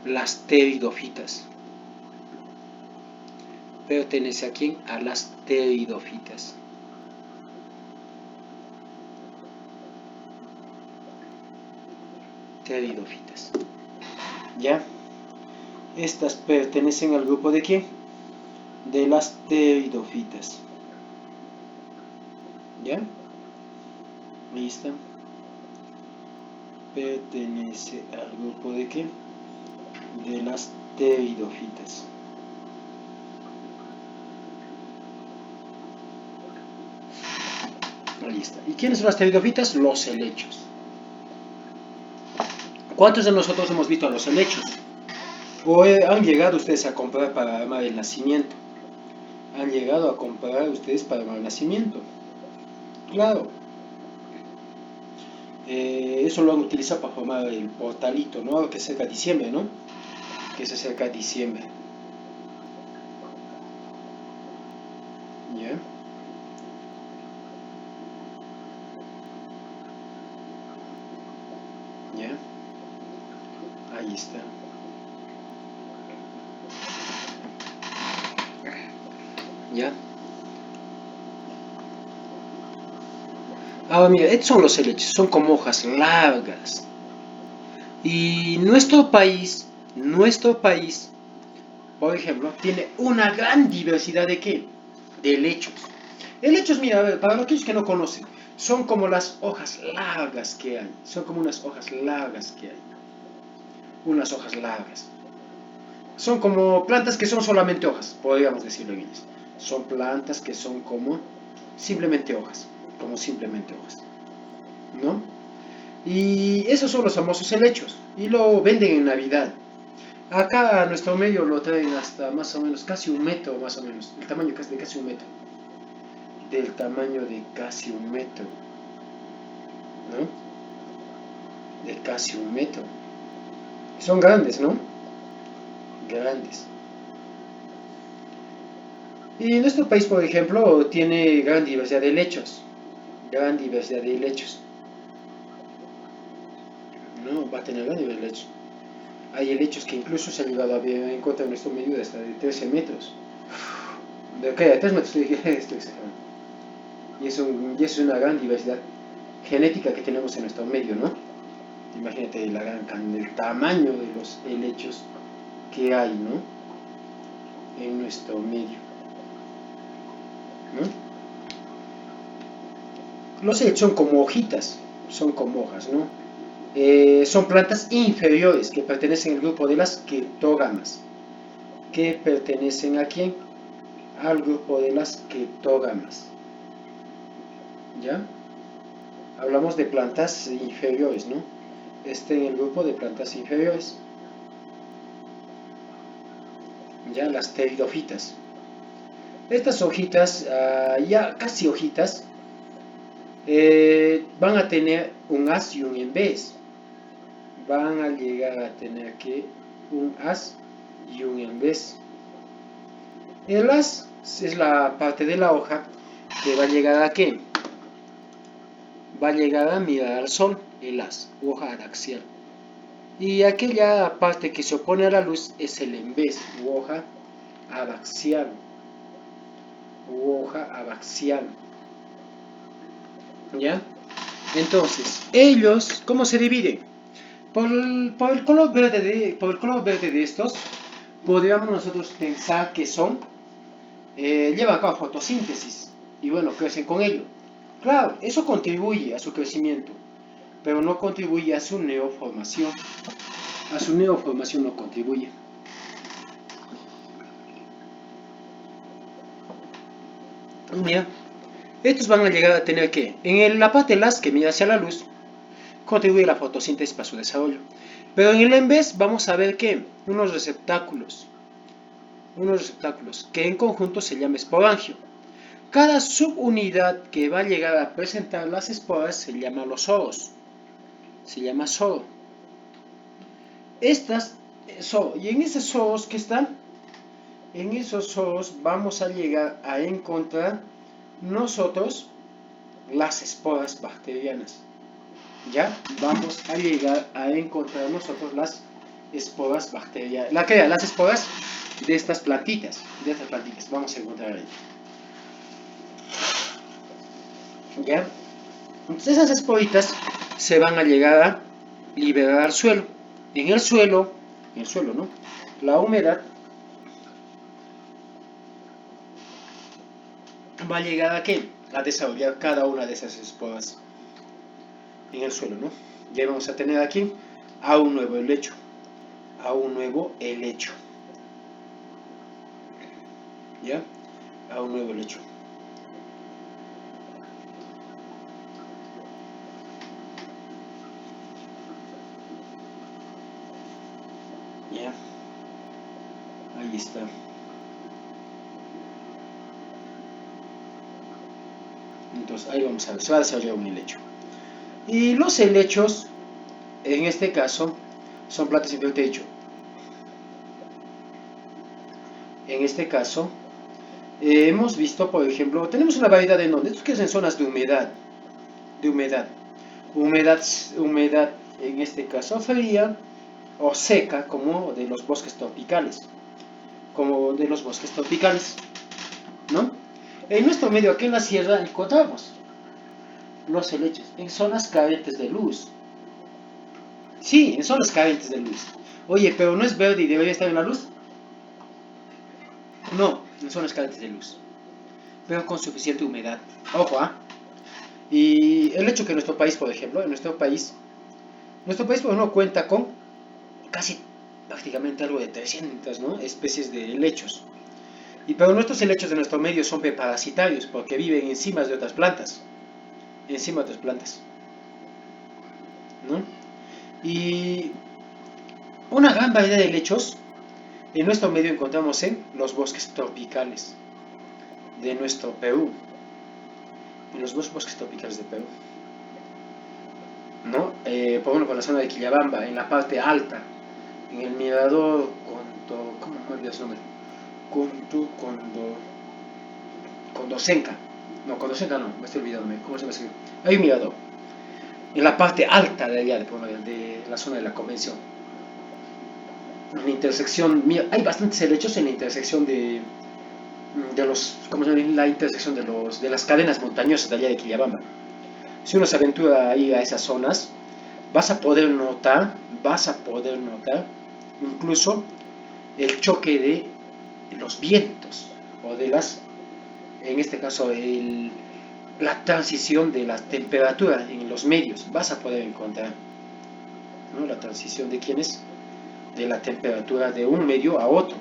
Las pteridofitas. ¿Pertenece a quién? A las pteridofitas. Pteridofitas. ¿Ya? Estas pertenecen al grupo de ¿quién? De las pteridofitas. ¿Ya? Ahí está. Pertenece al grupo de ¿qué? De las pteridofitas. Ahí está. ¿Y quiénes son las pteridofitas? Los helechos. ¿Cuántos de nosotros hemos visto a los helechos? O han llegado ustedes a comprar para armar el nacimiento. Han llegado a comprar ustedes para armar el nacimiento. Claro. Eso lo han utilizado para formar el portalito, ¿no? Que se acerca diciembre, ¿no? Que se acerca diciembre. ¿Ya? ¿Ya? Ahí está. ¿Ya? Ahora mira, estos son los helechos, son como hojas largas. Y nuestro país, por ejemplo, tiene una gran diversidad de ¿qué? De helechos. Helechos, mira, a ver, para aquellos que no conocen, son como las hojas largas que hay. Son como unas hojas largas que hay. Unas hojas largas. Son como plantas que son solamente hojas, podríamos decirlo en inglés. Son plantas que son como simplemente hojas. Como simplemente hojas. ¿No? Y esos son los famosos helechos. Y lo venden en Navidad. Acá a nuestro medio lo traen hasta más o menos, casi un metro más o menos. El tamaño de casi un metro. Del tamaño de casi un metro. ¿No? De casi un metro. Son grandes, ¿no? Grandes. Y nuestro país, por ejemplo, tiene gran diversidad de helechos. Gran diversidad de helechos. No, va a tener gran diversidad de helechos. Hay helechos que incluso se han llegado a ver en contra de nuestro medio de hasta de 13 metros. ¿De qué? De 3 metros estoy exagerando. Y es una gran diversidad genética que tenemos en nuestro medio, ¿no? Imagínate el tamaño de los helechos que hay, ¿no? En nuestro medio, ¿no? Los helechos son como hojitas, son como hojas, ¿no? Son plantas inferiores que pertenecen al grupo de las ketógamas. ¿Que pertenecen a quién? Al grupo de las ketógamas. ¿Ya? Hablamos de plantas inferiores, ¿no? En el grupo de plantas inferiores. Ya, las pteridofitas. Estas hojitas, ya casi hojitas, van a tener un as y un en vez. Van a llegar a tener que un as y un en vez. El as es la parte de la hoja que va a llegar a ¿qué? Va a llegar a mirar al sol, el as, hoja adaxial. Y aquella parte que se opone a la luz es el en vez, u hoja adaxial. U hoja adaxial. ¿Ya? Entonces, ellos, ¿cómo se dividen? Por el color verde de estos, podríamos nosotros pensar que llevan a cabo fotosíntesis y bueno, crecen con ello. Claro, eso contribuye a su crecimiento, pero no contribuye a su neoformación. A su neoformación no contribuye. Mira, estos van a llegar a tener que, en la parte de las que mira hacia la luz, contribuye a la fotosíntesis para su desarrollo. Pero en el en vez vamos a ver que unos receptáculos que en conjunto se llama esporangio. Cada subunidad que va a llegar a presentar las esporas se llama los soros. Se llama soro. Y en esos soros que están, en esos soros vamos a llegar a encontrar nosotros las esporas bacterianas. Ya vamos a llegar a encontrar nosotros las esporas bacterianas. Las esporas de estas plantitas. Vamos a encontrar ahí. ¿Ya? Entonces esas esporitas se van a llegar a liberar al suelo. En el suelo, ¿no? La humedad va a llegar a ¿qué? A desarrollar cada una de esas esporas en el suelo, ¿no? Ya vamos a tener aquí a un nuevo helecho. A un nuevo helecho. ¿Ya? A un nuevo helecho. ¿Ya? Ahí está. Entonces ahí vamos a ver, se va a desarrollar un helecho. Y los helechos, en este caso, son plantas sin techo. En este caso, hemos visto, por ejemplo, tenemos una variedad de nombres, estos que es en zonas de humedad, humedad en este caso fría o seca, como de los bosques tropicales, ¿no? En nuestro medio, aquí en la sierra, encontramos los helechos en zonas carentes de luz. Sí, en zonas carentes de luz. Oye, pero no es verde y debería estar en la luz. No, en zonas carentes de luz, pero con suficiente humedad. Ojo, ¿ah? Y el hecho que nuestro país, por ejemplo, pues, no cuenta con casi prácticamente algo de 300, ¿no?, especies de helechos. Pero nuestros helechos de nuestro medio son parasitarios porque viven encima de otras plantas. ¿No? Y una gran variedad de helechos en nuestro medio encontramos en los bosques tropicales de nuestro Perú. En los bosques tropicales de Perú, ¿no? Por ejemplo, por la zona de Quillabamba, en la parte alta, en el mirador ¿cómo me olvidé su nombre? Condosenca. No, Condosenca no, me estoy olvidando, ¿cómo se llama? Hay un mirador, en la parte alta de allá, de la zona de la convención. En la intersección, mira, hay bastantes helechos en la intersección ¿cómo se llama? La intersección de las cadenas montañosas de allá de Quillabamba. Si uno se aventura ahí a esas zonas, vas a poder notar incluso el choque de los vientos o en este caso, la transición de la temperatura en los medios. Vas a poder encontrar, ¿no?, la transición de la temperatura de un medio a otro.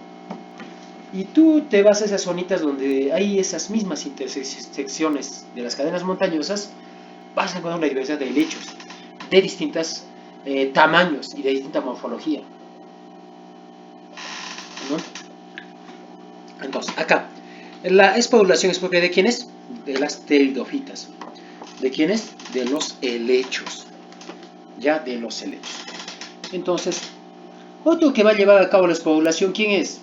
Y tú te vas a esas zonitas donde hay esas mismas intersecciones de las cadenas montañosas, vas a encontrar una diversidad de helechos de distintos tamaños y de distinta morfología, ¿no? Entonces, acá, la población es propia de ¿quiénes? De las pteridofitas. ¿De quiénes? De los helechos. Ya, de los helechos. Entonces, otro que va a llevar a cabo la espobulación, ¿quién es?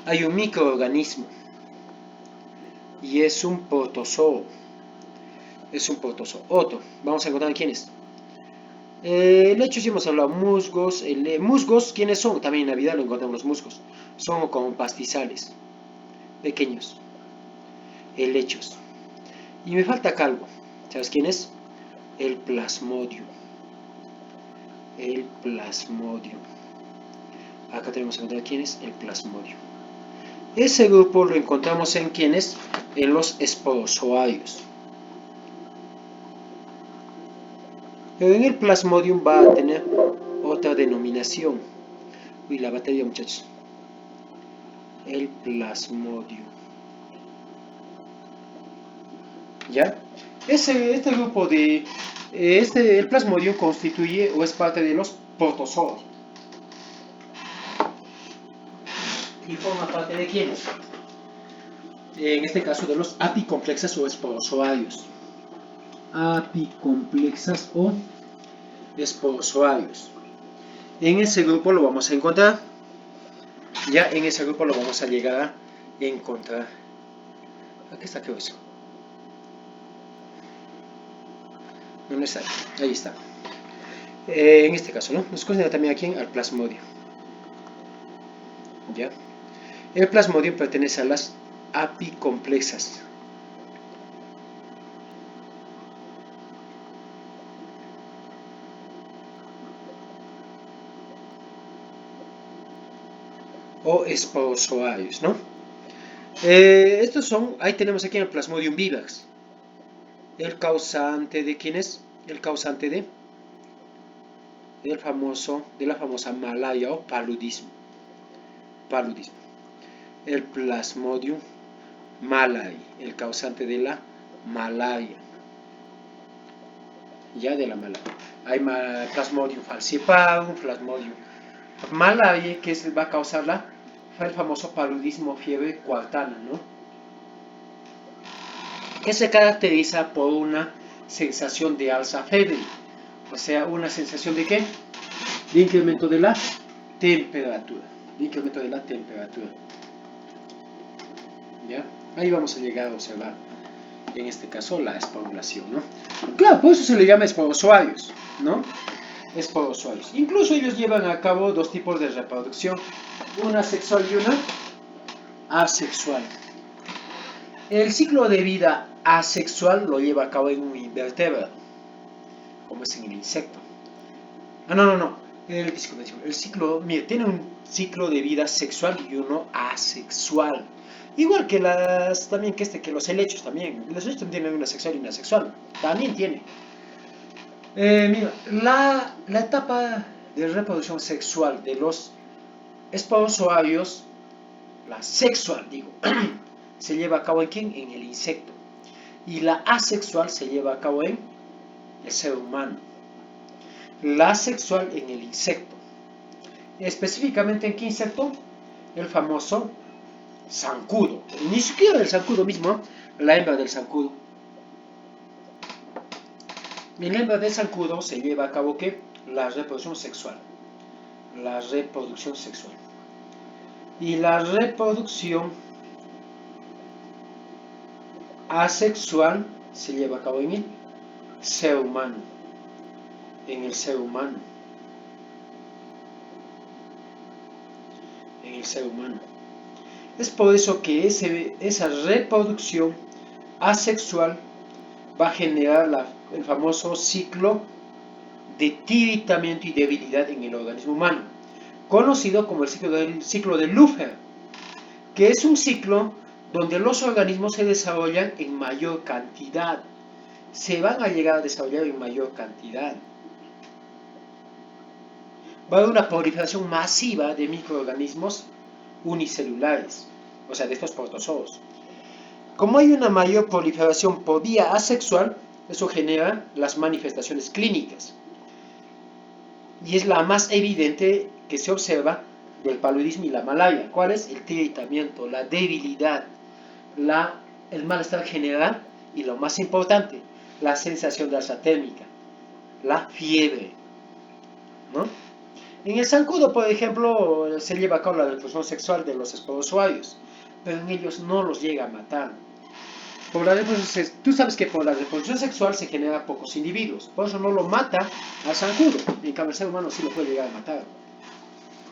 Hay un microorganismo y es un protozoo. Otro, vamos a encontrar quién es. Helechos, ya hemos hablado, musgos. Musgos, ¿quiénes son? También en Navidad lo encontramos los musgos. Son como pastizales pequeños. Helechos. Y me falta acá algo. ¿Sabes quién es? El plasmodium. Acá tenemos que encontrar quién es el plasmodium. Ese grupo lo encontramos en ¿quiénes? En los esporozoarios. Pero en el plasmodium va a tener otra denominación. Uy, la batería, muchachos. El plasmodium. ¿Ya? Este grupo de... el plasmodium constituye o es parte de los protozoos. ¿Y forma parte de quiénes? En este caso de los apicomplexas o esporozoarios. Apicomplexas o esporozoarios. En ese grupo lo vamos a encontrar. Ya en ese grupo lo vamos a llegar a encontrar. Aquí está, creo eso. No está ahí está. En este caso, ¿no? Nos considera también aquí al plasmodium. ¿Ya? El plasmodium pertenece a las apicomplexas. O esporozoarios, ¿no? Estos son, ahí tenemos aquí el Plasmodium vivax. El causante de ¿quién es? El causante de la famosa malaria o paludismo. El Plasmodium malaria, el causante de la malaria. Ya, de la malaria. Hay Plasmodium falciparum, Plasmodium malaria, que va a causar la fue el famoso paludismo fiebre cuartana, ¿no? Que se caracteriza por una sensación de alza febril, o sea, una sensación de ¿qué? De incremento de la temperatura, ¿ya? Ahí vamos a llegar a observar, en este caso, la esporulación, ¿no? Claro, por eso se le llama esporozoarios, ¿no? Esporozoarios. Incluso ellos llevan a cabo dos tipos de reproducción, una sexual y una asexual. El ciclo de vida asexual lo lleva a cabo en un invertebrado, como es en el insecto. El ciclo, mire, tiene un ciclo de vida sexual y uno asexual. Igual que que los helechos también. Los helechos tienen una sexual y una asexual. También tiene. Mira, la etapa de reproducción sexual de los esporozoarios, la sexual, digo, se lleva a cabo ¿en quién? En el insecto. Y la asexual se lleva a cabo en el ser humano. La sexual en el insecto. Específicamente en qué insecto? El famoso zancudo. Ni siquiera el zancudo mismo, la hembra del zancudo. En la hembra del zancudo se lleva a cabo ¿qué? La reproducción sexual. La reproducción sexual. Y la reproducción asexual se lleva a cabo en el ser humano. En el ser humano. En el ser humano. Es por eso que esa reproducción asexual va a generar el famoso ciclo de tiritamiento y debilidad en el organismo humano, conocido como el ciclo de Lüfer, que es un ciclo donde los organismos se desarrollan en mayor cantidad. Se van a llegar a desarrollar en mayor cantidad. Va a haber una proliferación masiva de microorganismos unicelulares, o sea, de estos protozoos. Como hay una mayor proliferación por vía asexual, eso genera las manifestaciones clínicas. Y es la más evidente que se observa del paludismo y la malaria. ¿Cuál es? El tiritamiento, la debilidad, el malestar general y lo más importante, la sensación de alza térmica, la fiebre, ¿no? En el zancudo, por ejemplo, se lleva a cabo la reproducción sexual de los esporozoarios, pero en ellos no los llega a matar. Tú sabes que por la reproducción sexual se generan pocos individuos, por eso no lo mata al zancudo. En cambio, el ser humano sí lo puede llegar a matar.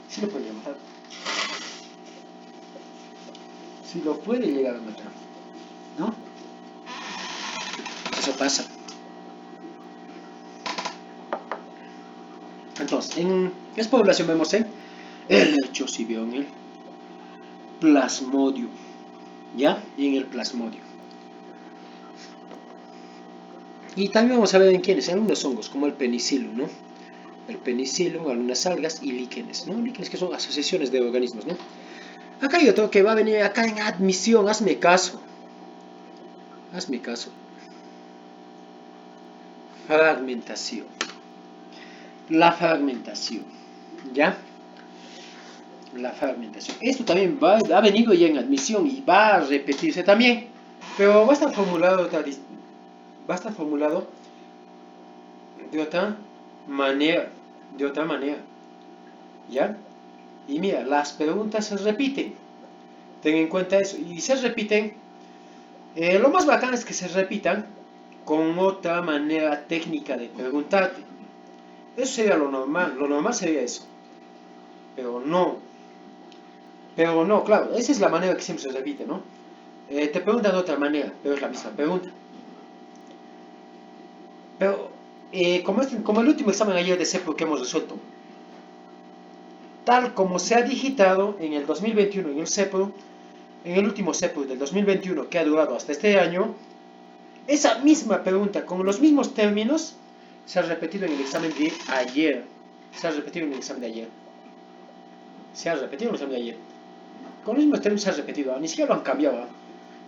Sí lo puede llegar a matar. Sí lo puede llegar a matar, ¿no? Eso pasa. Entonces, en esta población vemos el helichosibión, el plasmodium, ¿ya? Y en el plasmodium. Y también vamos a ver en quiénes, en algunos hongos, como el penicillium, ¿no? El penicillium, algunas algas y líquenes, ¿no? Líquenes que son asociaciones de organismos, ¿no? Acá hay otro que va a venir acá en admisión, hazme caso. Hazme caso. Fragmentación. La fragmentación, ¿ya? La fragmentación. Esto también ha venido ya en admisión y va a repetirse también, pero va a estar formulado de otra manera, ¿ya? Y mira, las preguntas se repiten, ten en cuenta eso, y se repiten, lo más bacán es que se repitan con otra manera técnica de preguntarte. Eso sería lo normal sería eso, pero no, claro, esa es la manera que siempre se repite, ¿no? Te preguntan de otra manera, pero es la misma pregunta. Pero, como el último examen ayer de CEPRO que hemos resuelto, tal como se ha digitado en el 2021 en el CEPRO, en el último CEPRO del 2021 que ha durado hasta este año, esa misma pregunta con los mismos términos se ha repetido en el examen de ayer. Con los mismos términos se ha repetido, ni siquiera lo han cambiado.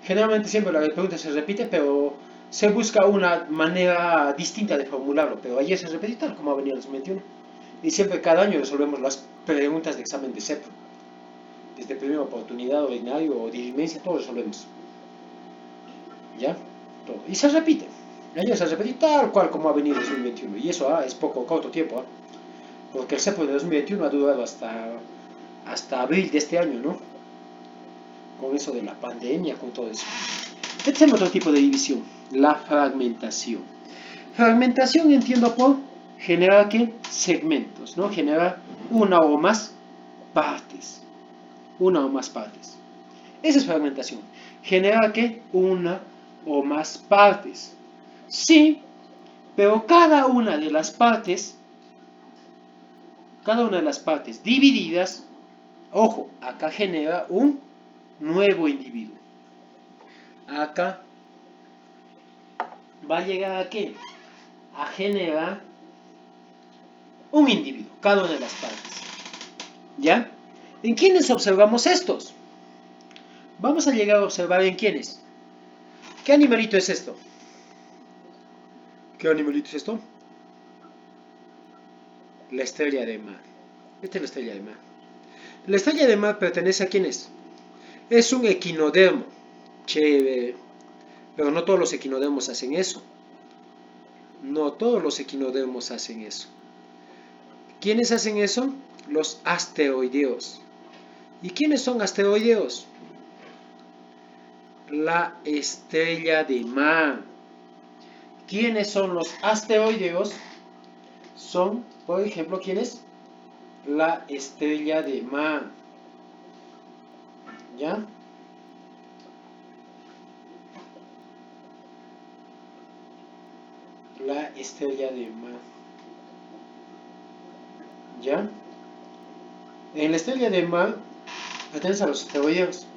Generalmente siempre la pregunta se repite, pero se busca una manera distinta de formularlo. Pero ayer se repitió tal como ha venido el 2021. Y siempre cada año resolvemos las preguntas de examen de CEPRO. desde primera oportunidad, ordinario o diligencia, todo resolvemos. ¿Ya? Todo. Y se repite. Ayer se repite tal cual como ha venido el 2021. Y eso es corto tiempo. Porque el cepo de 2021 ha durado hasta abril de este año, ¿no? Con eso de la pandemia, con todo eso. Este es otro tipo de división, la fragmentación. Fragmentación entiendo por generar ¿qué? Segmentos, ¿no? Generar una o más partes. Una o más partes. Esa es fragmentación. Generar ¿qué? Una o más partes. Sí, pero cada una de las partes divididas, ojo, acá genera un nuevo individuo. Acá va a llegar a ¿qué? A generar un individuo, cada una de las partes. ¿Ya? ¿En quiénes observamos estos? Vamos a llegar a observar en quiénes. ¿Qué animalito es esto? ¿Qué animalito es esto? La estrella de mar. Esta es la estrella de mar. La estrella de mar pertenece a quiénes. Es un equinodermo. Chévere. Pero no todos los equinodermos hacen eso. No todos los equinodermos hacen eso. ¿Quiénes hacen eso? Los asteroideos. ¿Y quiénes son asteroideos? La estrella de mar. ¿Quiénes son los asteroideos? Son, por ejemplo, ¿quiénes? La estrella de mar. ¿Ya? La estrella de mar. ¿Ya? En la estrella de mar pertenece a los asteroideos.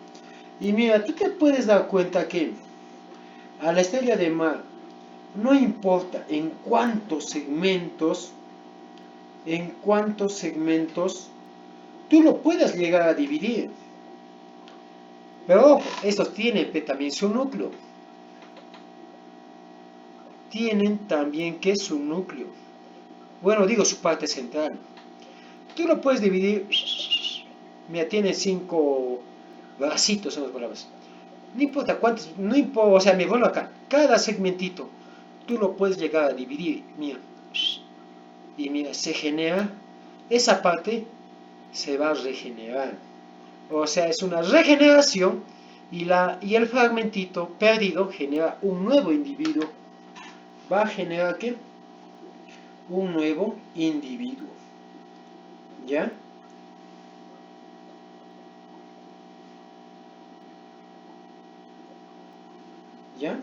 Y mira, tú te puedes dar cuenta que a la estrella de mar no importa en cuántos segmentos tú lo puedas llegar a dividir. Pero ojo, estos tienen también su núcleo. Tienen también que su núcleo. Bueno, digo su parte central. Tú lo puedes dividir. Mira, tiene 5 bracitos en las palabras. No importa cuántos, no importa, o sea, me vuelvo acá. Cada segmentito, tú lo puedes llegar a dividir. Mira. Y mira, se genera. Esa parte se va a regenerar. O sea, es una regeneración y el fragmentito perdido genera un nuevo individuo. Va a generar ¿qué? Un nuevo individuo. ¿Ya? ¿Ya?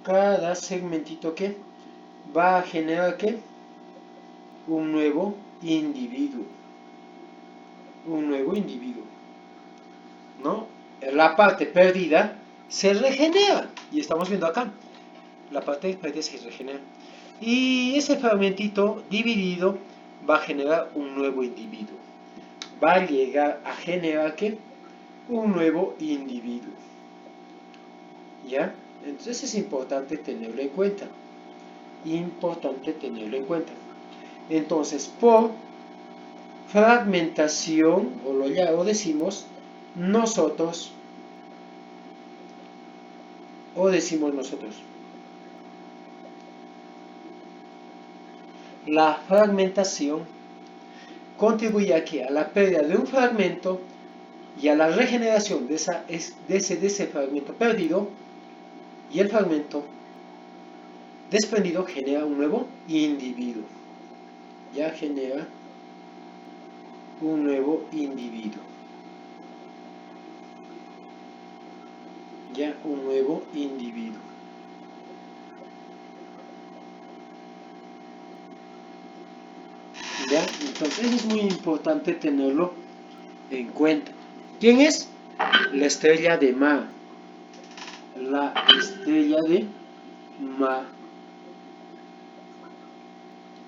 Cada segmentito ¿qué? Va a generar ¿qué? Un nuevo individuo. Un nuevo individuo. ¿No? La parte perdida se regenera. Y estamos viendo acá. La parte perdida se regenera. Y ese fragmentito dividido va a generar un nuevo individuo. Va a llegar a generar ¿qué? Un nuevo individuo. ¿Ya? Entonces es importante tenerlo en cuenta. Importante tenerlo en cuenta. Entonces, por fragmentación, o decimos nosotros, la fragmentación contribuye aquí a la pérdida de un fragmento y a la regeneración de ese fragmento perdido, y el fragmento desprendido genera un nuevo individuo. Ya genera un nuevo individuo. Ya un nuevo individuo. ¿Ya? Entonces es muy importante tenerlo en cuenta. ¿Quién es? La estrella de mar. La estrella de mar.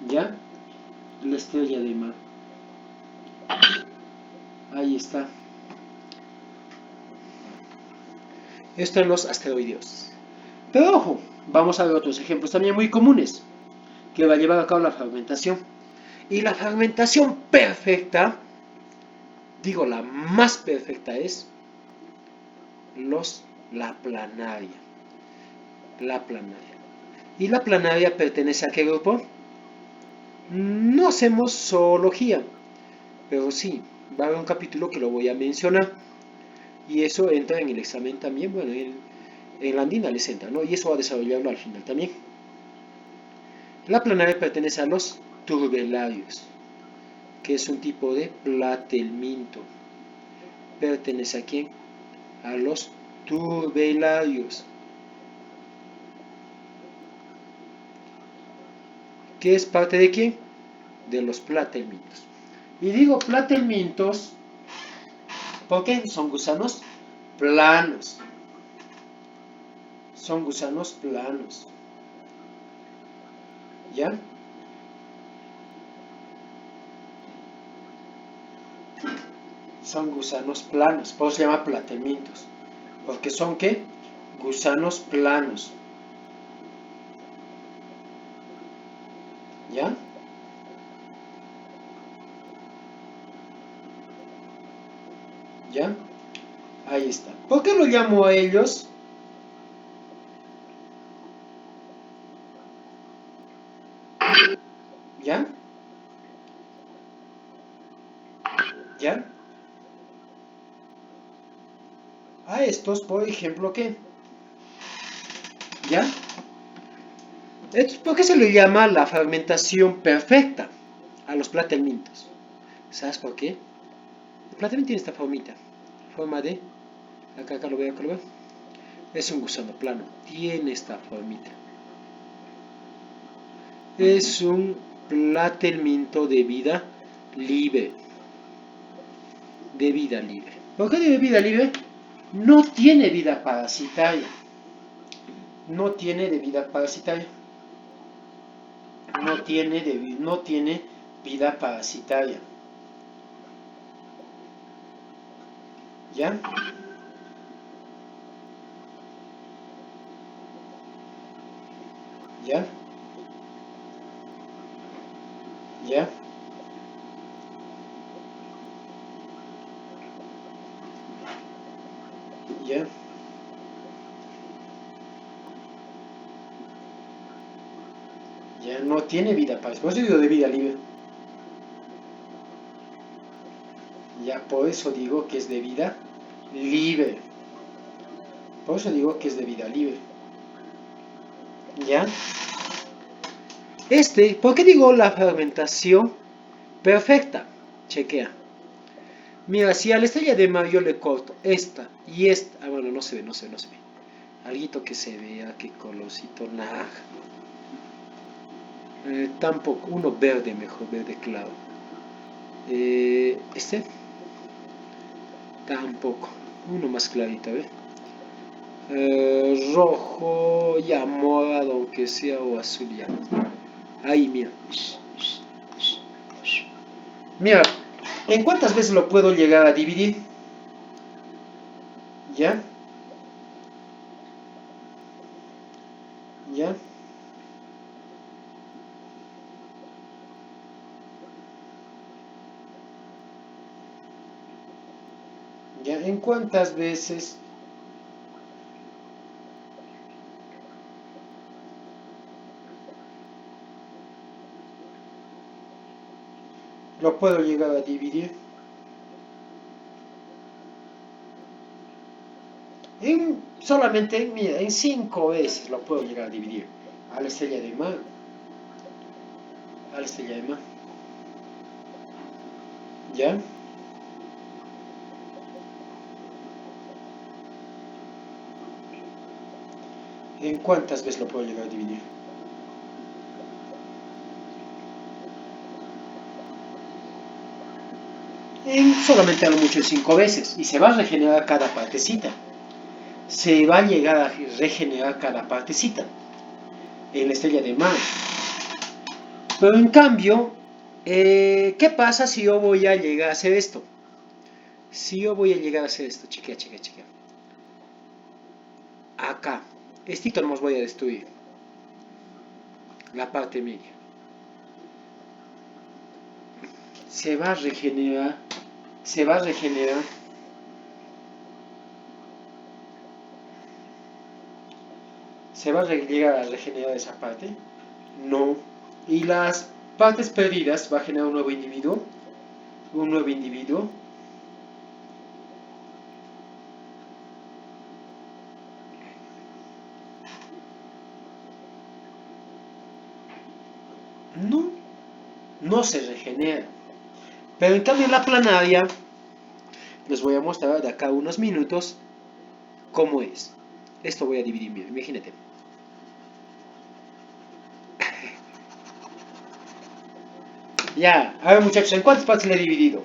¿Ya? La estrella de mar. Ahí está. Esto en los asteroideos. Pero ojo, vamos a ver otros ejemplos también muy comunes que va a llevar a cabo la fragmentación. Y la fragmentación perfecta, digo la más perfecta, es la planaria. La planaria. ¿Y la planaria pertenece a qué grupo? No hacemos zoología, pero sí, va a haber un capítulo que lo voy a mencionar. Y eso entra en el examen también, bueno, en la andina les entra, ¿no? Y eso va a desarrollarlo al final también. La planaria pertenece a los turbellarios, que es un tipo de platelminto. ¿Pertenece a quién? A los turbellarios. ¿Qué es parte de quién? De los platelmintos. Y digo platelmintos porque son gusanos planos. Son gusanos planos. ¿Ya? Son gusanos planos. Por eso se llama platelmintos. Porque son ¿qué? Gusanos planos. ¿Ya? ¿Ya? Ahí está. ¿Por qué lo llamo a ellos? ¿Ya? ¿Ya? A estos, por ejemplo, ¿qué? ¿Ya? ¿Por qué se le llama la fragmentación perfecta a los platelmintos? ¿Sabes por qué? El platelminto tiene esta formita. Forma de... Acá lo veo, acá lo veo. Es un gusano plano. Tiene esta formita. Es un platelminto de vida libre. De vida libre. ¿Por qué de vida libre? No tiene vida parasitaria. No tiene de vida parasitaria. No tiene vida parasitaria. ¿Ya? ¿Ya? ¿Ya? ¿Ya? Ya no tiene vida parasitaria. Por eso digo de vida libre. Ya, por eso digo que es de vida libre. Por eso digo que es de vida libre. ¿Ya? ¿Por qué digo la fragmentación perfecta? Chequea. Mira, si a la estrella de mar yo le corto esta y esta. Ah, bueno, no se ve. Alguito que se vea, qué colorcito naranja. Tampoco, uno verde mejor, verde claro. Este. Tampoco. Uno más clarito, ¿ves? Rojo, ya morado, aunque sea, o azul ya. Ahí, mira. Mira, ¿en cuántas veces lo puedo llegar a dividir? ¿Ya? ¿Ya? ¿Ya? ¿En cuántas veces lo puedo llegar a dividir? Solamente, mira, en 5 veces lo puedo llegar a dividir. A la estrella de mar. A la estrella de mar. ¿Ya? ¿En cuántas veces lo puedo llegar a dividir? Solamente a lo mucho en 5 veces. Y se va a regenerar cada partecita. Se va a llegar a regenerar cada partecita en la estrella de mar. Pero en cambio, ¿qué pasa si yo voy a llegar a hacer esto? Si yo voy a llegar a hacer esto, chequea. Acá, estito nomás voy a destruir. La parte media. se va a regenerar, se va a regenerar. ¿Se va a llegar a regenerar esa parte? No. Y las partes perdidas va a generar un nuevo individuo. Un nuevo individuo. No. No se regenera. Pero en cambio en la planaria, les voy a mostrar de acá a unos minutos cómo es. Esto voy a dividir bien, imagínate. Ya, a ver muchachos, ¿en cuántas partes le he dividido?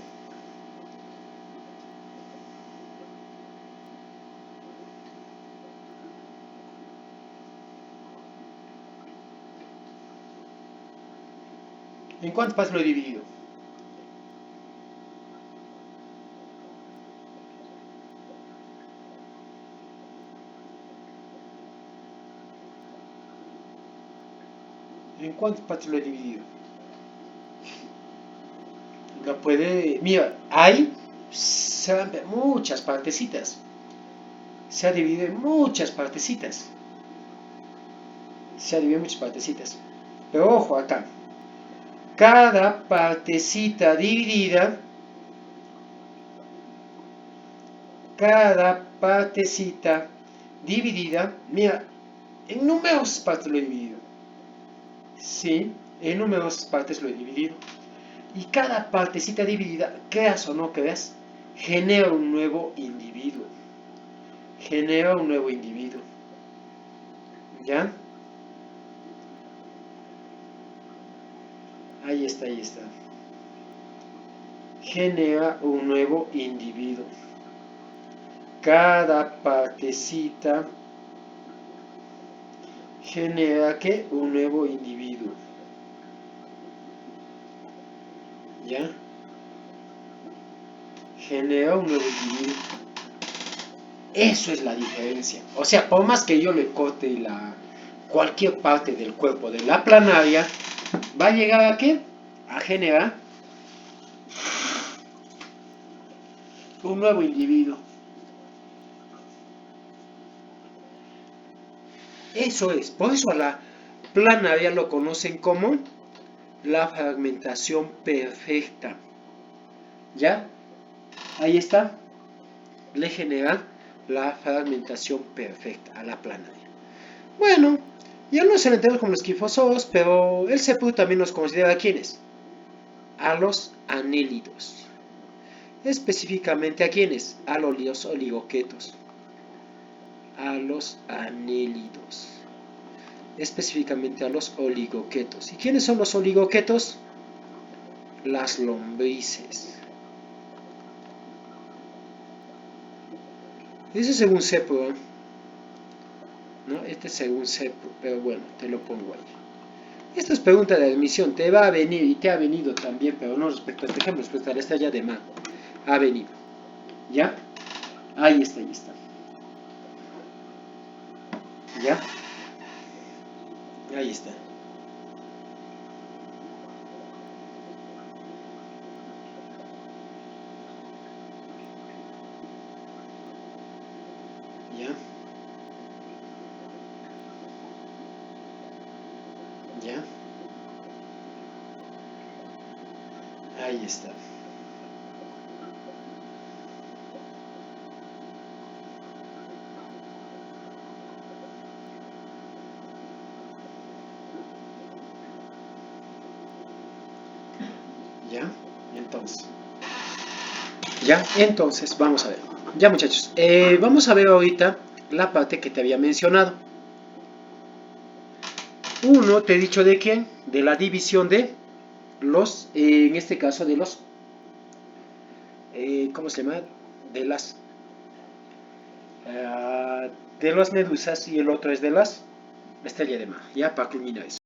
¿En cuántas partes lo he dividido? ¿En cuántas partes lo he dividido? Lo puede... Mira, hay... Se van a ver muchas partecitas. Se ha dividido en muchas partecitas. Se ha dividido en muchas partecitas. Pero ojo acá. Cada partecita dividida, mira, en numerosas partes lo he dividido. Sí, en numerosas partes lo he dividido. Y cada partecita dividida, creas o no creas, genera un nuevo individuo. Genera un nuevo individuo. ¿Ya? Ahí está, ahí está. Genera un nuevo individuo. Cada partecita genera ¿qué? Un nuevo individuo. ¿Ya? Genera un nuevo individuo. Eso es la diferencia. O sea, por más que yo le corte cualquier parte del cuerpo de la planaria, va a llegar a ¿qué? A generar un nuevo individuo. Eso es. Por eso a la planaria lo conocen como la fragmentación perfecta. ¿Ya? Ahí está. Le genera la fragmentación perfecta a la planaria. Bueno, ya no se le entendemos como los quifosos, pero el CEPU también nos considera a quiénes. A los anélidos. Específicamente a quiénes. A los oligoquetos. A los anélidos. Específicamente a los oligoquetos. ¿Y quiénes son los oligoquetos? Las lombrices. Ese según CEPU, ¿eh? ¿No? Este es según CEPU, pero bueno, te lo pongo ahí. Esta es pregunta de admisión, te va a venir y te ha venido también, pero no respecto a este ejemplo, respecto a la estrella de mar. Ha venido. ¿Ya? Ahí está, ahí está. ¿Ya? Ahí está. ¿Ya? ¿Ya? Ahí está. ¿Ya? Entonces, vamos a ver. Ya muchachos, vamos a ver ahorita la parte que te había mencionado. Uno, te he dicho de quién, de la división de los, en este caso de los, ¿cómo se llama? De las, de las medusas, y el otro es de las estrellas de mar, ya para culminar eso.